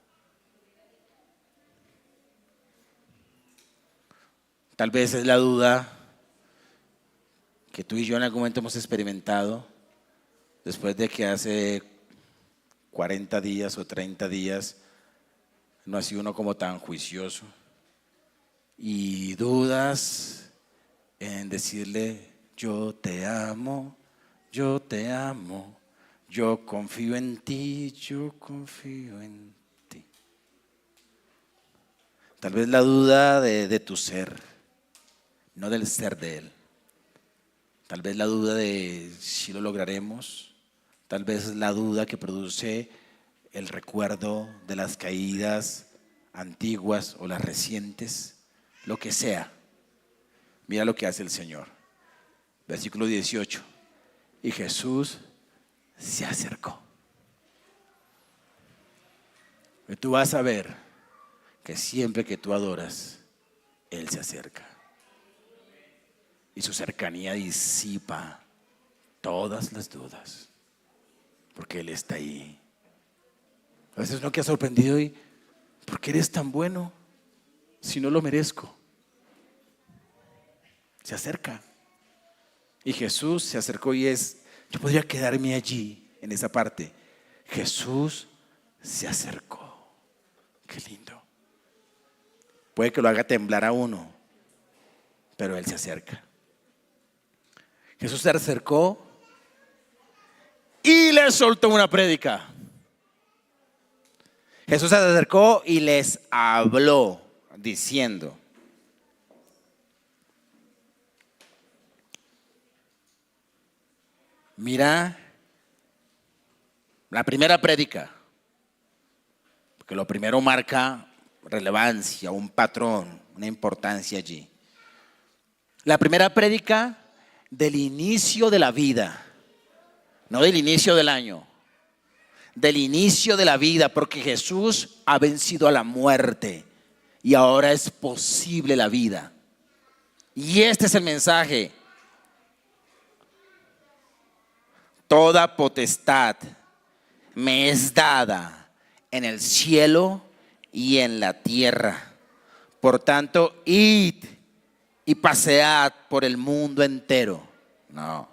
Tal vez es la duda que tú y yo en algún momento hemos experimentado, después de que hace 40 días o 30 días no ha sido uno como tan juicioso, y dudas en decirle: yo te amo, yo te amo, yo confío en ti, yo confío en ti. Tal vez la duda de tu ser, no del ser de Él. Tal vez la duda de si lo lograremos. Tal vez la duda que produce el recuerdo de las caídas antiguas o las recientes. Lo que sea. Mira lo que hace el Señor. Versículo 18. Y Jesús se acercó. Y tú vas a ver que siempre que tú adoras, Él se acerca. Y su cercanía disipa todas las dudas, porque Él está ahí. A veces no queda sorprendido y: ¿por qué eres tan bueno si no lo merezco? Se acerca. Y Jesús se acercó, y yo podría quedarme allí en esa parte. Jesús se acercó. Qué lindo. Puede que lo haga temblar a uno, pero Él se acerca. Jesús se acercó y les soltó una prédica. Jesús se acercó y les habló diciendo: mira, la primera prédica, porque lo primero marca relevancia, un patrón, una importancia allí. La primera prédica del inicio de la vida, no del inicio del año, del inicio de la vida, porque Jesús ha vencido a la muerte y ahora es posible la vida. Y este es el mensaje: toda potestad me es dada en el cielo y en la tierra. Por tanto, id y pasead por el mundo entero. No.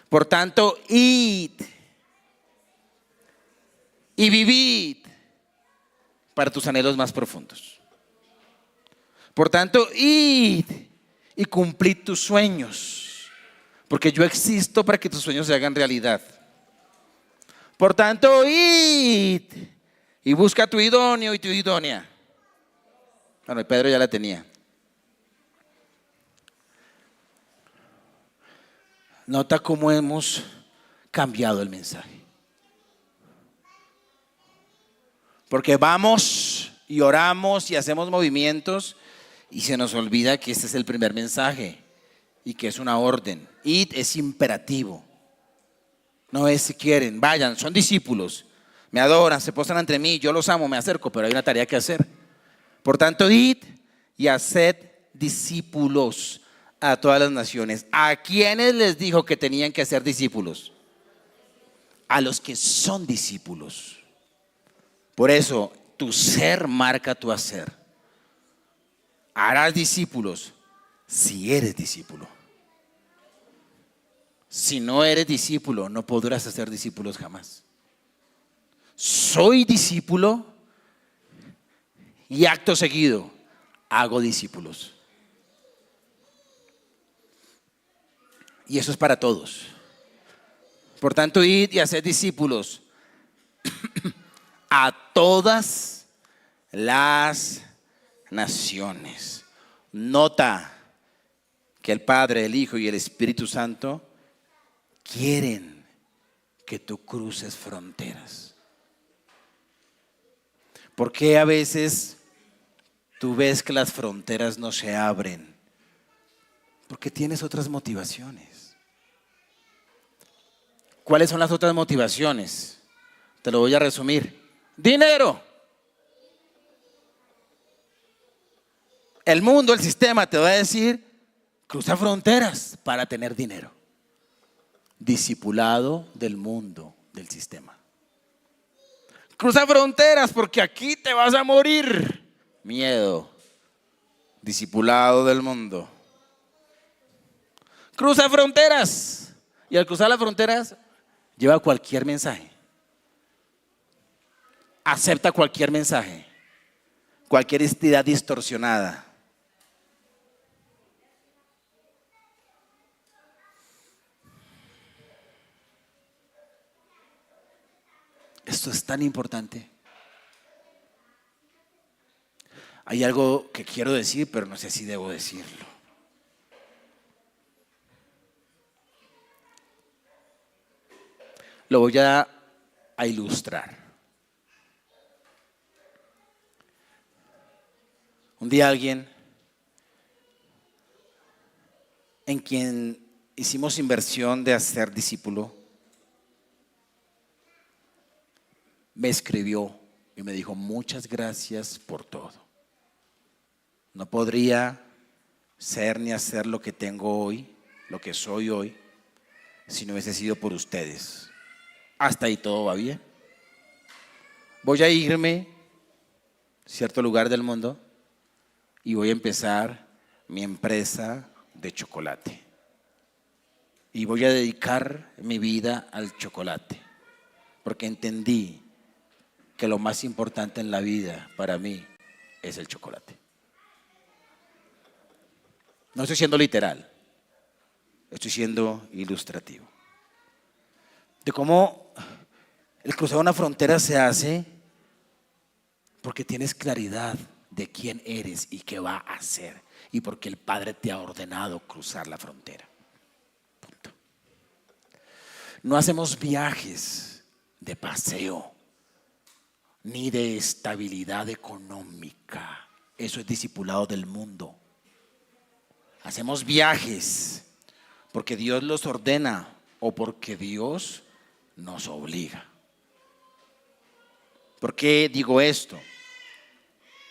Por tanto, id y vivid para tus anhelos más profundos. Por tanto, id y cumplid tus sueños, porque yo existo para que tus sueños se hagan realidad. Por tanto, id y busca tu idóneo y tu idónea. Bueno, Pedro ya la tenía. Nota cómo hemos cambiado el mensaje. Porque vamos y oramos y hacemos movimientos y se nos olvida que este es el primer mensaje y que es una orden. Id es imperativo. No es si quieren, vayan, son discípulos. Me adoran, se postran ante mí, yo los amo, me acerco, pero hay una tarea que hacer. Por tanto, id y haced discípulos a todas las naciones. ¿A quiénes les dijo que tenían que ser discípulos? A los que son discípulos. Por eso, tu ser marca tu hacer. Harás discípulos si eres discípulo. Si no eres discípulo, no podrás hacer discípulos jamás. Soy discípulo y acto seguido hago discípulos. Y eso es para todos. Por tanto, id y haced discípulos a todas las naciones. Nota que el Padre, el Hijo y el Espíritu Santo quieren que tú cruces fronteras. ¿Por qué a veces tú ves que las fronteras no se abren? Porque tienes otras motivaciones. ¿Cuáles son las otras motivaciones? Te lo voy a resumir. Dinero. El mundo, el sistema te va a decir, cruza fronteras para tener dinero. Discipulado del mundo, del sistema. Cruza fronteras porque aquí te vas a morir. Miedo. Discipulado del mundo. Cruza fronteras. Y al cruzar las fronteras, lleva cualquier mensaje. Acepta cualquier mensaje. Cualquier identidad distorsionada. Esto es tan importante. Hay algo que quiero decir, pero no sé si debo decirlo. Lo voy a ilustrar. Un día alguien en quien hicimos inversión de hacer discípulo me escribió y me dijo: muchas gracias por todo. No podría ser ni hacer lo que tengo hoy, lo que soy hoy, si no hubiese sido por ustedes. Hasta ahí todo va bien. Voy a irme a cierto lugar del mundo y voy a empezar mi empresa de chocolate. Y voy a dedicar mi vida al chocolate, porque entendí que lo más importante en la vida para mí es el chocolate. No estoy siendo literal, estoy siendo ilustrativo. De cómo el cruzar una frontera se hace porque tienes claridad de quién eres y qué va a hacer, y porque el Padre te ha ordenado cruzar la frontera. Punto. No hacemos viajes de paseo ni de estabilidad económica. Eso es discipulado del mundo. Hacemos viajes porque Dios los ordena o porque Dios nos obliga. ¿Por qué digo esto?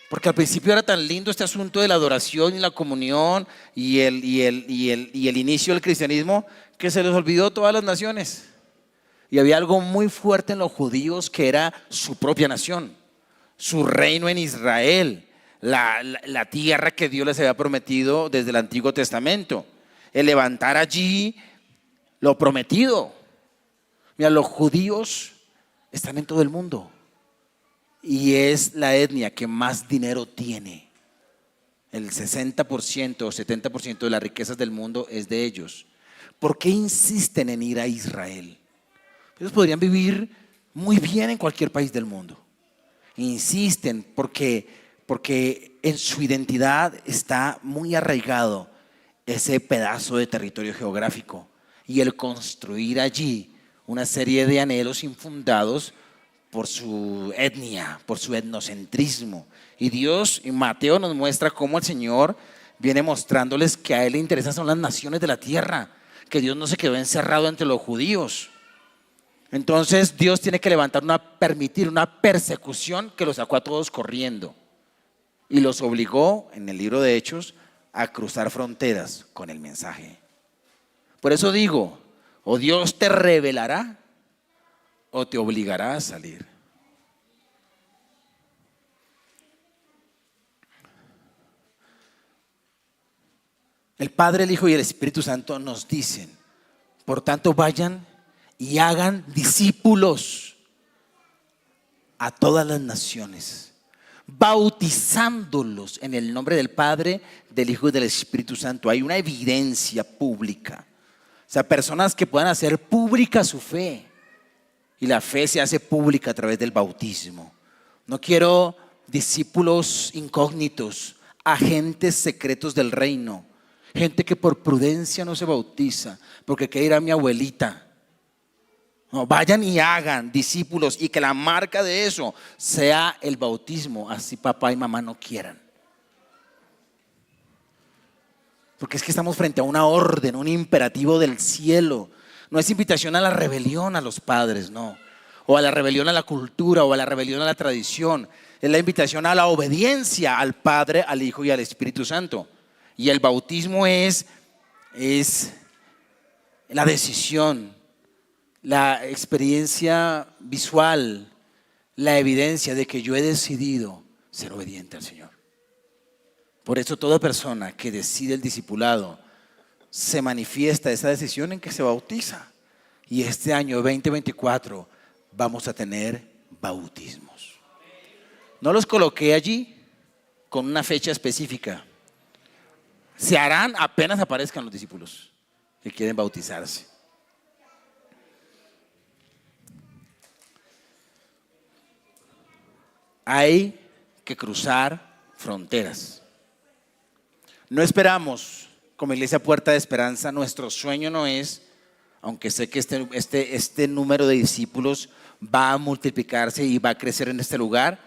Porque al principio era tan lindo este asunto de la adoración y la comunión y el inicio del cristianismo, que se les olvidó todas las naciones. Y había algo muy fuerte en los judíos, que era su propia nación, su reino en Israel, la tierra que Dios les había prometido desde el Antiguo Testamento, el levantar allí lo prometido. Mira, los judíos están en todo el mundo y es la etnia que más dinero tiene. El 60% o 70% de las riquezas del mundo es de ellos. ¿Por qué insisten en ir a Israel? Ellos podrían vivir muy bien en cualquier país del mundo. Insisten porque porque en su identidad está muy arraigado ese pedazo de territorio geográfico y el construir allí una serie de anhelos infundados por su etnia, por su etnocentrismo. Y Dios, y Mateo nos muestra cómo el Señor viene mostrándoles que a Él le interesan son las naciones de la tierra, que Dios no se quedó encerrado entre los judíos. Entonces Dios tiene que permitir una persecución que los sacó a todos corriendo y los obligó, en el libro de Hechos, a cruzar fronteras con el mensaje. Por eso digo, o Dios te revelará o te obligará a salir. El Padre, el Hijo y el Espíritu Santo nos dicen, por tanto vayan y hagan discípulos a todas las naciones, bautizándolos en el nombre del Padre, del Hijo y del Espíritu Santo. Hay una evidencia pública, o sea, personas que puedan hacer pública su fe, y la fe se hace pública a través del bautismo. No quiero discípulos incógnitos, agentes secretos del reino, gente que por prudencia no se bautiza, porque quiere ir a mi abuelita. No, vayan y hagan discípulos y que la marca de eso sea el bautismo, así papá y mamá no quieran. Porque es que estamos frente a una orden, un imperativo del cielo. No es invitación a la rebelión a los padres, no. O a la rebelión a la cultura o a la rebelión a la tradición. Es la invitación a la obediencia al Padre, al Hijo y al Espíritu Santo. Y el bautismo es la decisión, la experiencia visual, la evidencia de que yo he decidido ser obediente al Señor. Por eso toda persona que decide el discipulado se manifiesta esa decisión en que se bautiza. Y este año 2024 vamos a tener bautismos. No los coloqué allí con una fecha específica. Se harán apenas aparezcan los discípulos que quieren bautizarse. Hay que cruzar fronteras. No esperamos, como Iglesia Puerta de Esperanza, nuestro sueño no es, aunque sé que este número de discípulos va a multiplicarse y va a crecer en este lugar,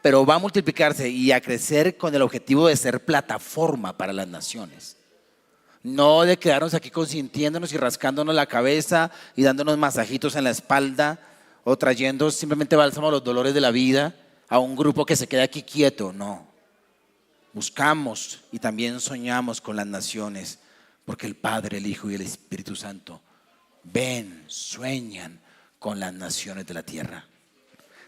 pero va a multiplicarse y a crecer con el objetivo de ser plataforma para las naciones. No de quedarnos aquí consintiéndonos y rascándonos la cabeza y dándonos masajitos en la espalda o trayendo simplemente bálsamo a los dolores de la vida a un grupo que se queda aquí quieto, no. Buscamos y también soñamos con las naciones, porque el Padre, el Hijo y el Espíritu Santo ven, sueñan con las naciones de la tierra.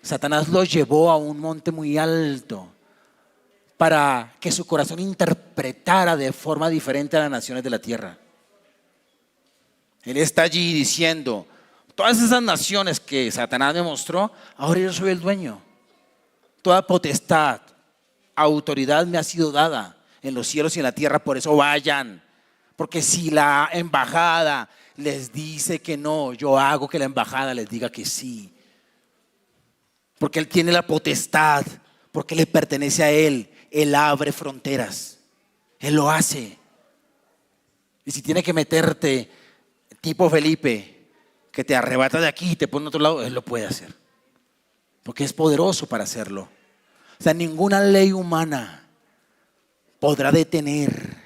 Satanás los llevó a un monte muy alto para que su corazón interpretara de forma diferente a las naciones de la tierra. Él está allí diciendo, todas esas naciones que Satanás me mostró, ahora yo soy el dueño. Toda potestad, autoridad me ha sido dada en los cielos y en la tierra, por eso vayan. Porque si la embajada les dice que no, yo hago que la embajada les diga que sí. Porque Él tiene la potestad, porque le pertenece a Él. Él abre fronteras, Él lo hace. Y si tiene que meterte tipo Felipe, que te arrebata de aquí y te pone a otro lado, Él lo puede hacer, porque es poderoso para hacerlo. O sea, ninguna ley humana podrá detener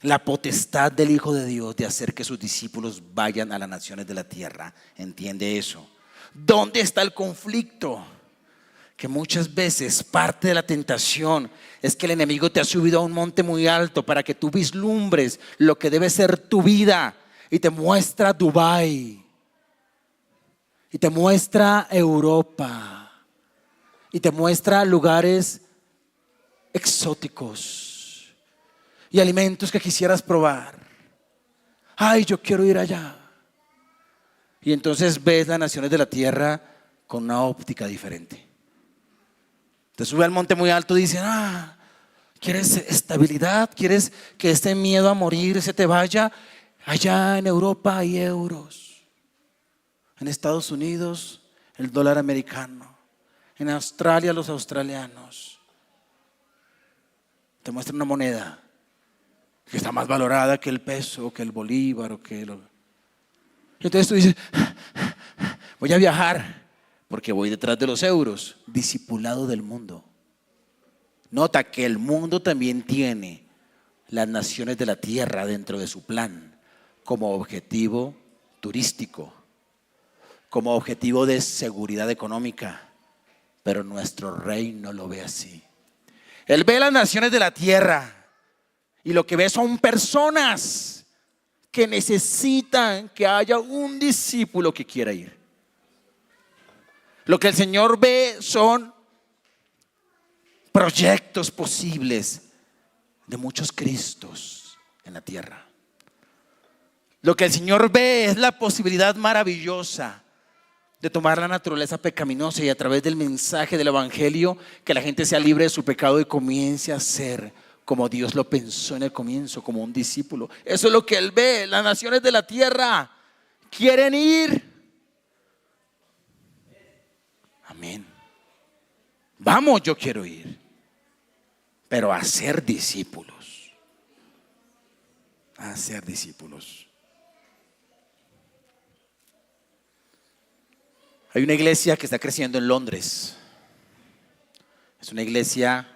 la potestad del Hijo de Dios de hacer que sus discípulos vayan a las naciones de la tierra. ¿Entiende eso? ¿Dónde está el conflicto? Que muchas veces parte de la tentación es que el enemigo te ha subido a un monte muy alto para que tú vislumbres lo que debe ser tu vida y te muestra Dubái y te muestra Europa y te muestra lugares exóticos y alimentos que quisieras probar. Ay, yo quiero ir allá. Y entonces ves las naciones de la tierra con una óptica diferente. Te sube al monte muy alto y dicen, ¿quieres estabilidad? ¿Quieres que este miedo a morir se te vaya? Allá en Europa hay euros. En Estados Unidos el dólar americano. En Australia los australianos. te muestran una moneda que está más valorada que el peso, que el bolívar o que el... Entonces tú dices, voy a viajar porque voy detrás de los euros, discipulado del mundo. Nota que el mundo también tiene las naciones de la tierra dentro de su plan como objetivo turístico, como objetivo de seguridad económica, pero nuestro rey no lo ve así. Él ve las naciones de la tierra y lo que ve son personas que necesitan que haya un discípulo que quiera ir. Lo que el Señor ve son proyectos posibles de muchos Cristos en la tierra. Lo que el Señor ve es la posibilidad maravillosa de tomar la naturaleza pecaminosa y a través del mensaje del evangelio que la gente sea libre de su pecado y comience a ser como Dios lo pensó en el comienzo, como un discípulo. Eso es lo que Él ve. Las naciones de la tierra quieren ir. Amén. Vamos, yo quiero ir, pero a ser discípulos. A ser discípulos. Hay una iglesia que está creciendo en Londres. Es una iglesia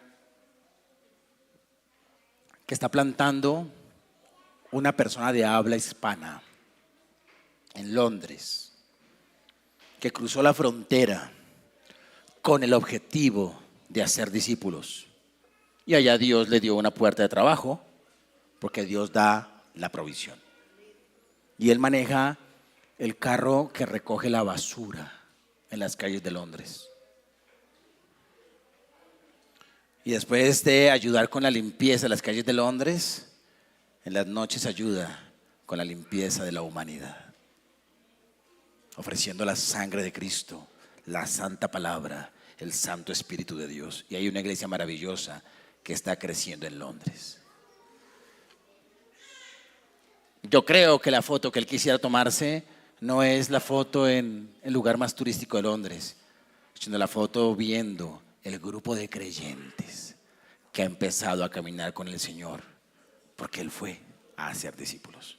que está plantando una persona de habla hispana en Londres, que cruzó la frontera con el objetivo de hacer discípulos. Y allá Dios le dio una puerta de trabajo, porque Dios da la provisión. Y él maneja el carro que recoge la basura en las calles de Londres. Y después de ayudar con la limpieza de las calles de Londres, en las noches ayuda con la limpieza de la humanidad, ofreciendo la sangre de Cristo, la santa palabra, el Santo Espíritu de Dios. Y hay una iglesia maravillosa que está creciendo en Londres. Yo creo que la foto que él quisiera tomarse no es la foto en el lugar más turístico de Londres, sino la foto viendo el grupo de creyentes que ha empezado a caminar con el Señor, porque Él fue a hacer discípulos.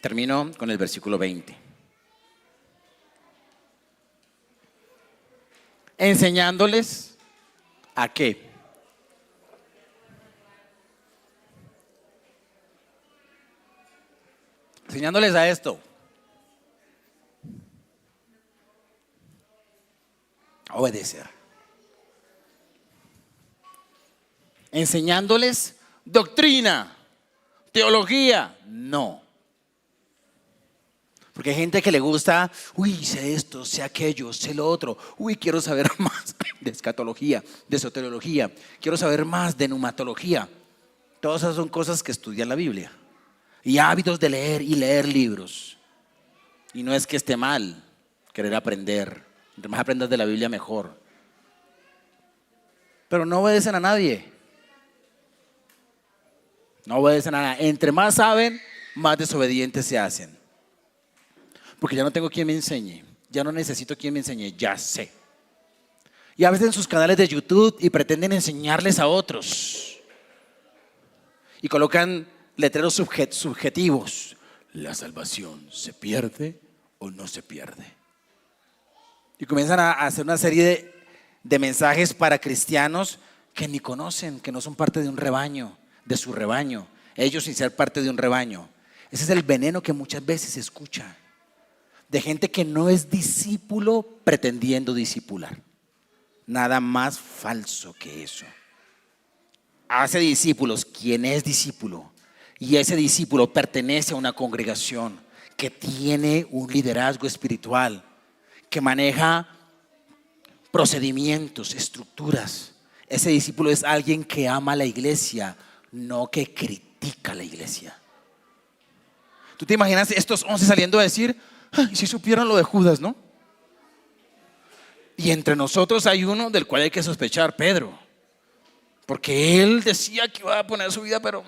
Termino con el versículo 20. Enseñándoles ¿a qué? Enseñándoles a esto. A obedecer. Enseñándoles doctrina, teología, no. Porque hay gente que le gusta, sé esto, sé aquello, sé lo otro. Quiero saber más de escatología, de soteriología. Quiero saber más de neumatología. Todas esas son cosas que estudian la Biblia. Y hábitos de leer y leer libros. Y no es que esté mal querer aprender. Entre más aprendas de la Biblia, mejor. Pero no obedecen a nadie. No obedecen a nadie. Entre más saben, más desobedientes se hacen. Porque ya no tengo quien me enseñe. Ya no necesito quien me enseñe. Ya sé. Y a veces en sus canales de YouTube y pretenden enseñarles a otros. Y colocan letreros subjetivos. ¿La salvación se pierde o no se pierde? Y comienzan a hacer una serie de mensajes para cristianos que ni conocen, que no son parte de un rebaño, de su rebaño. Ellos sin ser parte de un rebaño. Ese es el veneno que muchas veces se escucha. De gente que no es discípulo pretendiendo discipular. Nada más falso que eso. Hace discípulos quien es discípulo. Y ese discípulo pertenece a una congregación que tiene un liderazgo espiritual, que maneja procedimientos, estructuras. Ese discípulo es alguien que ama a la iglesia, no que critica a la iglesia. ¿Tú te imaginas estos 11 saliendo a decir, si supieran lo de Judas, ¿no? Y entre nosotros hay uno del cual hay que sospechar, Pedro, porque él decía que iba a poner su vida, pero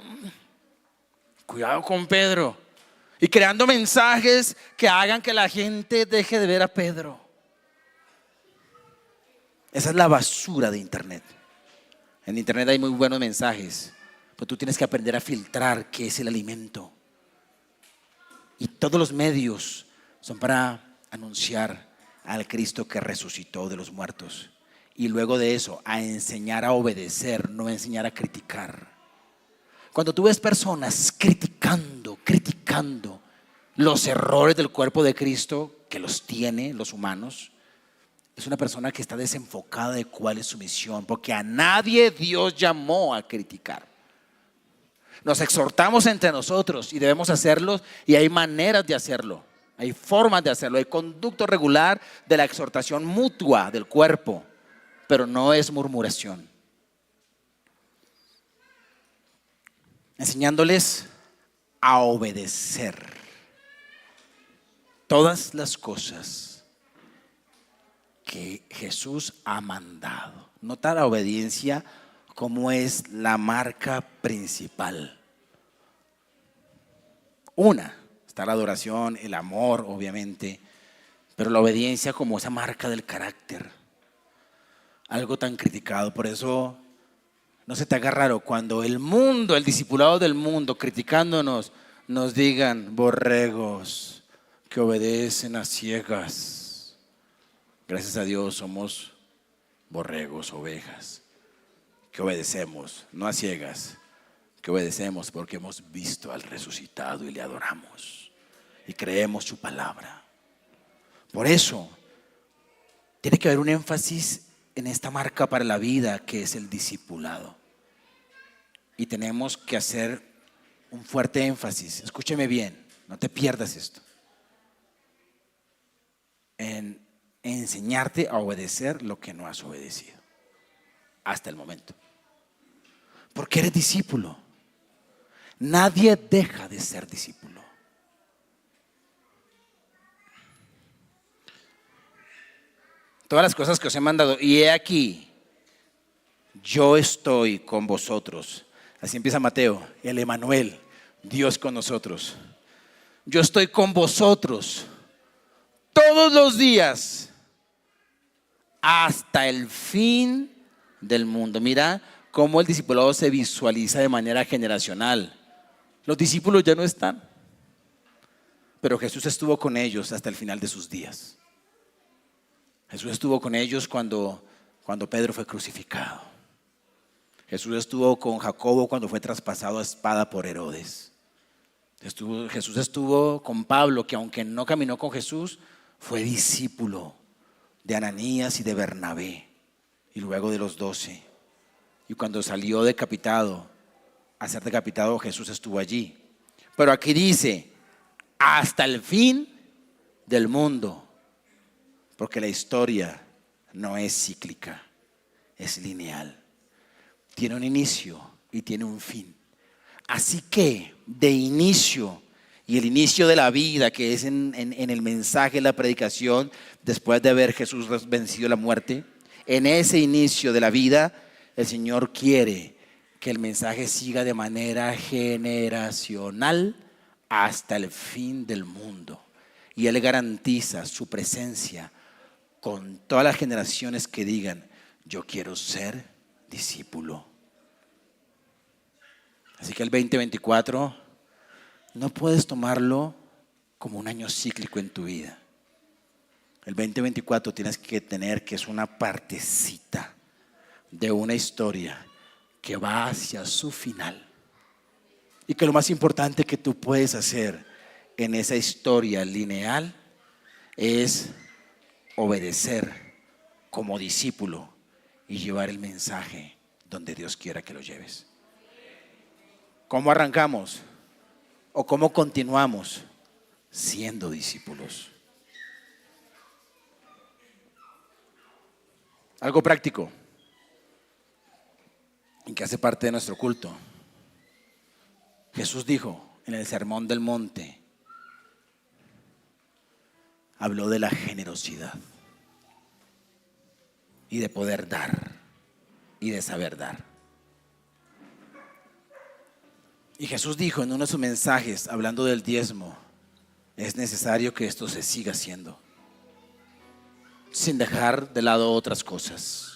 cuidado con Pedro. Y creando mensajes que hagan que la gente deje de ver a Pedro. Esa es la basura de Internet. En Internet hay muy buenos mensajes, pero tú tienes que aprender a filtrar qué es el alimento. Y todos los medios son para anunciar al Cristo que resucitó de los muertos. Y luego de eso, a enseñar a obedecer, no a enseñar a criticar. Cuando tú ves personas criticando los errores del cuerpo de Cristo, que los tiene, los humanos, es una persona que está desenfocada de cuál es su misión, porque a nadie Dios llamó a criticar. Nos exhortamos entre nosotros y debemos hacerlo, y hay maneras de hacerlo, hay formas de hacerlo, hay conducto regular de la exhortación mutua del cuerpo, pero no es murmuración. Enseñándoles a obedecer todas las cosas que Jesús ha mandado. Nota la obediencia como es la marca principal. Una, está la adoración, el amor, obviamente, pero la obediencia como esa marca del carácter. Algo tan criticado, por eso no se te haga raro cuando el mundo, el discipulado del mundo, criticándonos, nos digan borregos que obedecen a ciegas. Gracias a Dios somos borregos, ovejas, que obedecemos, no a ciegas, que obedecemos porque hemos visto al resucitado y le adoramos y creemos su palabra. Por eso tiene que haber un énfasis en esta marca para la vida que es el discipulado. Y tenemos que hacer un fuerte énfasis, escúcheme bien, no te pierdas esto, en enseñarte a obedecer lo que no has obedecido hasta el momento. Porque eres discípulo. Nadie deja de ser discípulo. Todas las cosas que os he mandado, y he aquí, yo estoy con vosotros. Así empieza Mateo, el Emanuel, Dios con nosotros. Yo estoy con vosotros todos los días hasta el fin del mundo. Mira cómo el discipulado se visualiza de manera generacional. Los discípulos ya no están, pero Jesús estuvo con ellos hasta el final de sus días. Jesús estuvo con ellos cuando Pedro fue crucificado. Jesús estuvo con Jacobo cuando fue traspasado a espada por Herodes. Jesús estuvo con Pablo, que aunque no caminó con Jesús, fue discípulo de Ananías y de Bernabé, y luego de los 12. Y cuando salió decapitado, a ser decapitado, Jesús estuvo allí. Pero aquí dice, hasta el fin del mundo, porque la historia no es cíclica, es lineal. Tiene un inicio y tiene un fin. Así que de inicio, y el inicio de la vida, que es en el mensaje, la predicación, después de haber Jesús vencido la muerte, en ese inicio de la vida, el Señor quiere que el mensaje siga de manera generacional hasta el fin del mundo. Y Él garantiza su presencia con todas las generaciones que digan, yo quiero ser discípulo. Así que el 2024 no puedes tomarlo como un año cíclico en tu vida. El 2024 tienes que tener que es una partecita de una historia que va hacia su final. Y que lo más importante que tú puedes hacer en esa historia lineal es obedecer como discípulo y llevar el mensaje donde Dios quiera que lo lleves. ¿Cómo arrancamos? ¿O cómo continuamos? Siendo discípulos. Algo práctico, en que hace parte de nuestro culto. Jesús dijo en el Sermón del Monte, habló de la generosidad y de poder dar y de saber dar. Y Jesús dijo en uno de sus mensajes, hablando del diezmo, es necesario que esto se siga haciendo. sin dejar de lado otras cosas.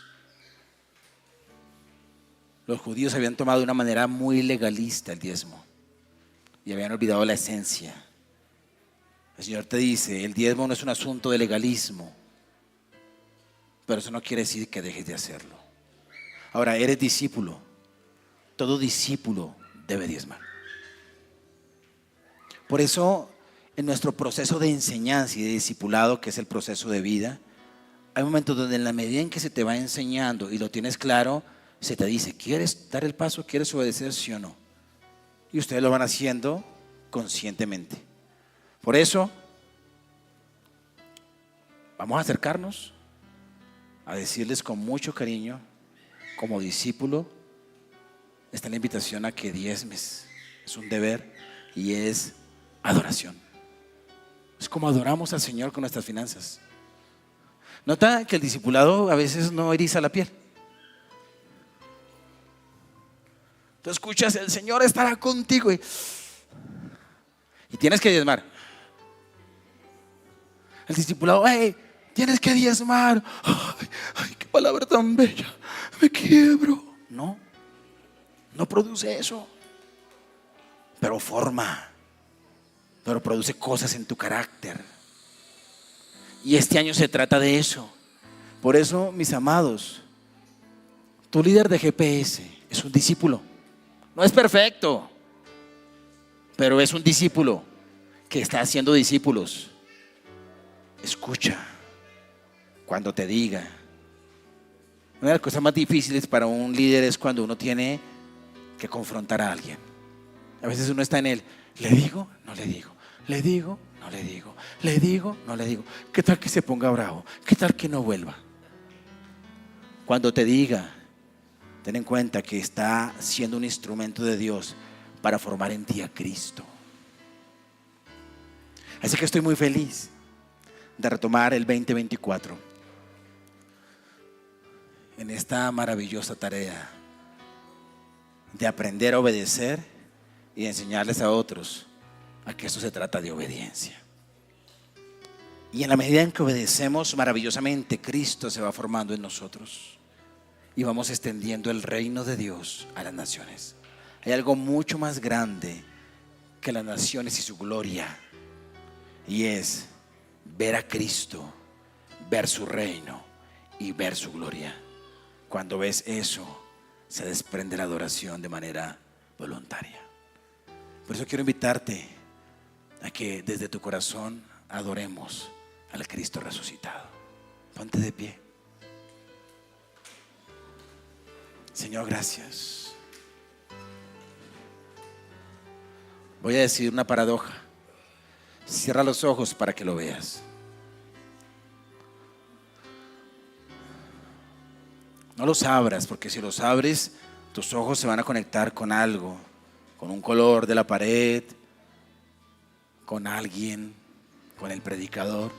Los judíos habían tomado de una manera muy legalista el diezmo y habían olvidado la esencia. El Señor te dice, el diezmo no es un asunto de legalismo, pero eso no quiere decir que dejes de hacerlo. Ahora, eres discípulo. Todo discípulo debe diezmar. Por eso, en nuestro proceso de enseñanza y de discipulado, que es el proceso de vida, hay momentos donde en la medida en que se te va enseñando y lo tienes claro, se te dice, ¿quieres dar el paso? ¿Quieres obedecer? ¿Sí o no? Y ustedes lo van haciendo conscientemente. Por eso, vamos a acercarnos a decirles con mucho cariño, como discípulo, está la invitación a que diezmes. Es un deber y es adoración. Es como adoramos al Señor con nuestras finanzas. Nota que el discipulado a veces no eriza la piel. Tú escuchas, el Señor estará contigo y tienes que diezmar. El discipulado, hey, tienes que diezmar. Ay, qué palabra tan bella. Me quiebro. No produce eso. Pero produce cosas en tu carácter. Y este año se trata de eso. Por eso, mis amados, tu líder de GPS es un discípulo. No es perfecto, pero es un discípulo que está haciendo discípulos. Escucha cuando te diga. Una de las cosas más difíciles para un líder es cuando uno tiene que confrontar a alguien. A veces uno está en él, le digo, no le digo, le digo, no le digo, le digo, no le digo. ¿Qué tal que se ponga bravo? ¿Qué tal que no vuelva? Cuando te diga, ten en cuenta que está siendo un instrumento de Dios para formar en ti a Cristo. Así que estoy muy feliz de retomar el 2024 en esta maravillosa tarea de aprender a obedecer y de enseñarles a otros a que esto se trata de obediencia. Y en la medida en que obedecemos maravillosamente, Cristo se va formando en nosotros y vamos extendiendo el reino de Dios a las naciones. Hay algo mucho más grande que las naciones y su gloria, y es ver a Cristo, ver su reino y ver su gloria. Cuando ves eso, se desprende la adoración de manera voluntaria. Por eso quiero invitarte a que desde tu corazón adoremos al Cristo resucitado. Ponte de pie. Señor, gracias. Voy a decir una paradoja. Cierra los ojos para que lo veas. No los abras, porque si los abres, tus ojos se van a conectar con algo, con un color de la pared, con alguien, con el predicador.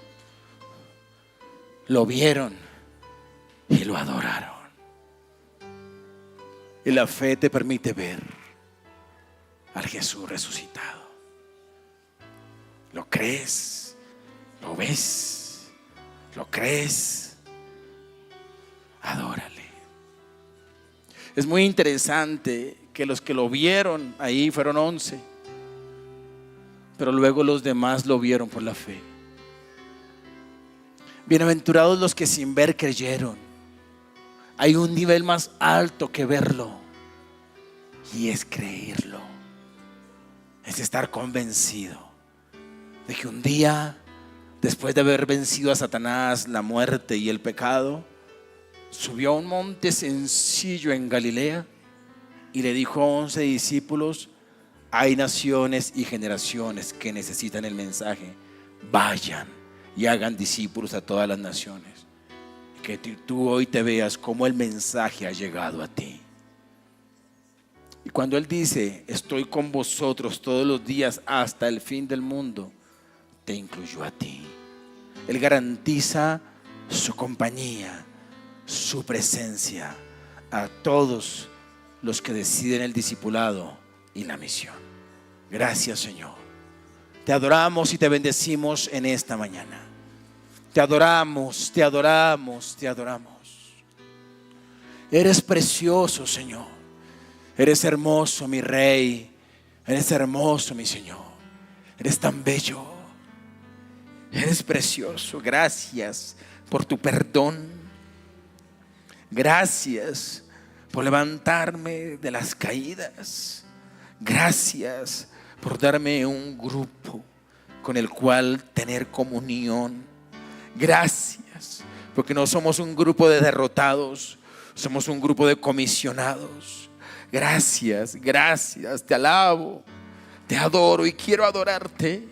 Lo vieron y lo adoraron. Y la fe te permite ver al Jesús resucitado. ¿Lo crees? ¿Lo ves? ¿Lo crees? Adórale. Es muy interesante que los que lo vieron ahí fueron 11, pero luego los demás lo vieron por la fe. Bienaventurados los que sin ver creyeron. Hay un nivel más alto que verlo, y es creerlo. Es estar convencido de que un día, después de haber vencido a Satanás, la muerte y el pecado, subió a un monte sencillo en Galilea y le dijo a 11 discípulos: hay naciones y generaciones que necesitan el mensaje. Vayan y hagan discípulos a todas las naciones. Que tú hoy te veas cómo el mensaje ha llegado a ti. Y cuando Él dice: estoy con vosotros todos los días hasta el fin del mundo, te incluyó a ti. Él garantiza su compañía, su presencia a todos los que deciden el discipulado y la misión. Gracias, Señor. Te adoramos y te bendecimos en esta mañana. Te adoramos, te adoramos, te adoramos. Eres precioso, Señor. Eres hermoso, mi Rey. Eres hermoso, mi Señor. Eres tan bello. Eres precioso. Gracias por tu perdón. Gracias por levantarme de las caídas. Gracias por darme un grupo con el cual tener comunión. Gracias, porque no somos un grupo de derrotados, somos un grupo de comisionados. Gracias, gracias, te alabo, te adoro y quiero adorarte.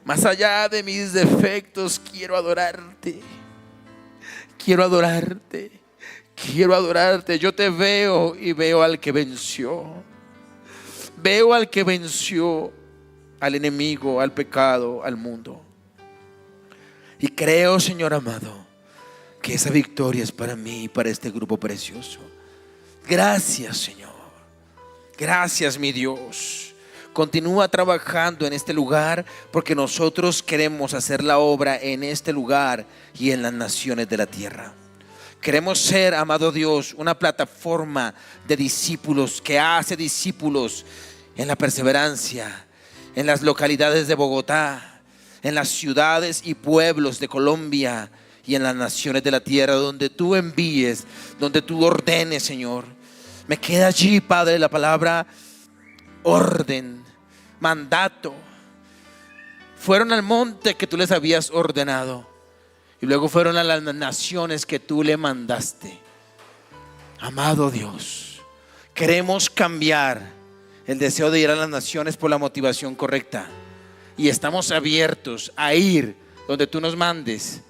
Más allá de mis defectos, quiero adorarte. Quiero adorarte, quiero adorarte. Yo te veo y veo al que venció. Veo al que venció al enemigo, al pecado, al mundo. Y creo, Señor amado, que esa victoria es para mí y para este grupo precioso. Gracias, Señor. Gracias, mi Dios. Continúa trabajando en este lugar, porque nosotros queremos hacer la obra en este lugar y en las naciones de la tierra. Queremos ser, amado Dios, una plataforma de discípulos que hace discípulos en la perseverancia, en las localidades de Bogotá, en las ciudades y pueblos de Colombia y en las naciones de la tierra, donde tú envíes, donde tú ordenes, Señor. Me queda allí, Padre, la palabra orden, mandato. Fueron al monte que tú les habías ordenado y luego fueron a las naciones que tú le mandaste. Amado Dios, queremos cambiar el deseo de ir a las naciones por la motivación correcta. Y estamos abiertos a ir donde tú nos mandes.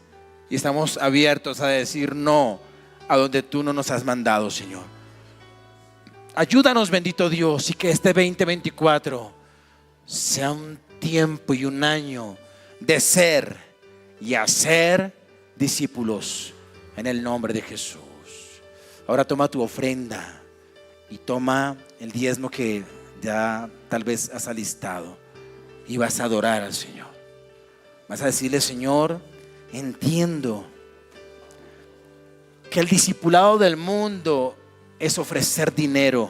Y estamos abiertos a decir no a donde tú no nos has mandado, Señor. Ayúdanos, bendito Dios, y que este 2024 sea un tiempo y un año de ser y hacer discípulos en el nombre de Jesús. Ahora toma tu ofrenda y toma el diezmo que ya tal vez has alistado. Y vas a adorar al Señor. Vas a decirle: Señor, entiendo que el discipulado del mundo es ofrecer dinero.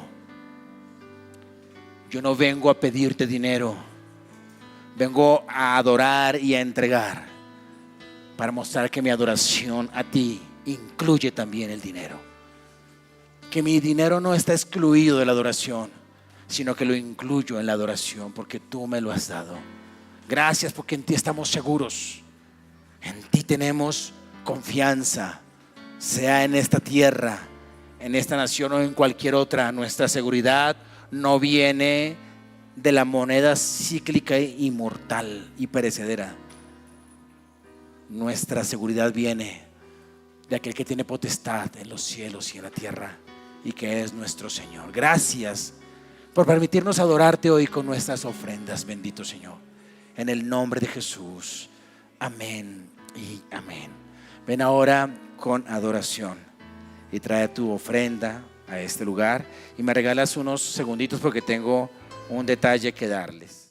Yo no vengo a pedirte dinero. Vengo a adorar y a entregar, para mostrar que mi adoración a ti incluye también el dinero. Que mi dinero no está excluido de la adoración, sino que lo incluyo en la adoración, porque tú me lo has dado. Gracias, porque en ti estamos seguros. En ti tenemos confianza, sea en esta tierra, en esta nación o en cualquier otra. Nuestra seguridad no viene de la moneda cíclica, inmortal y perecedera. Nuestra seguridad viene de aquel que tiene potestad en los cielos y en la tierra, y que es nuestro Señor. Gracias por permitirnos adorarte hoy con nuestras ofrendas, bendito Señor. En el nombre de Jesús. Amén y amén. Ven ahora con adoración y trae tu ofrenda a este lugar. Y me regalas unos segunditos porque tengo un detalle que darles.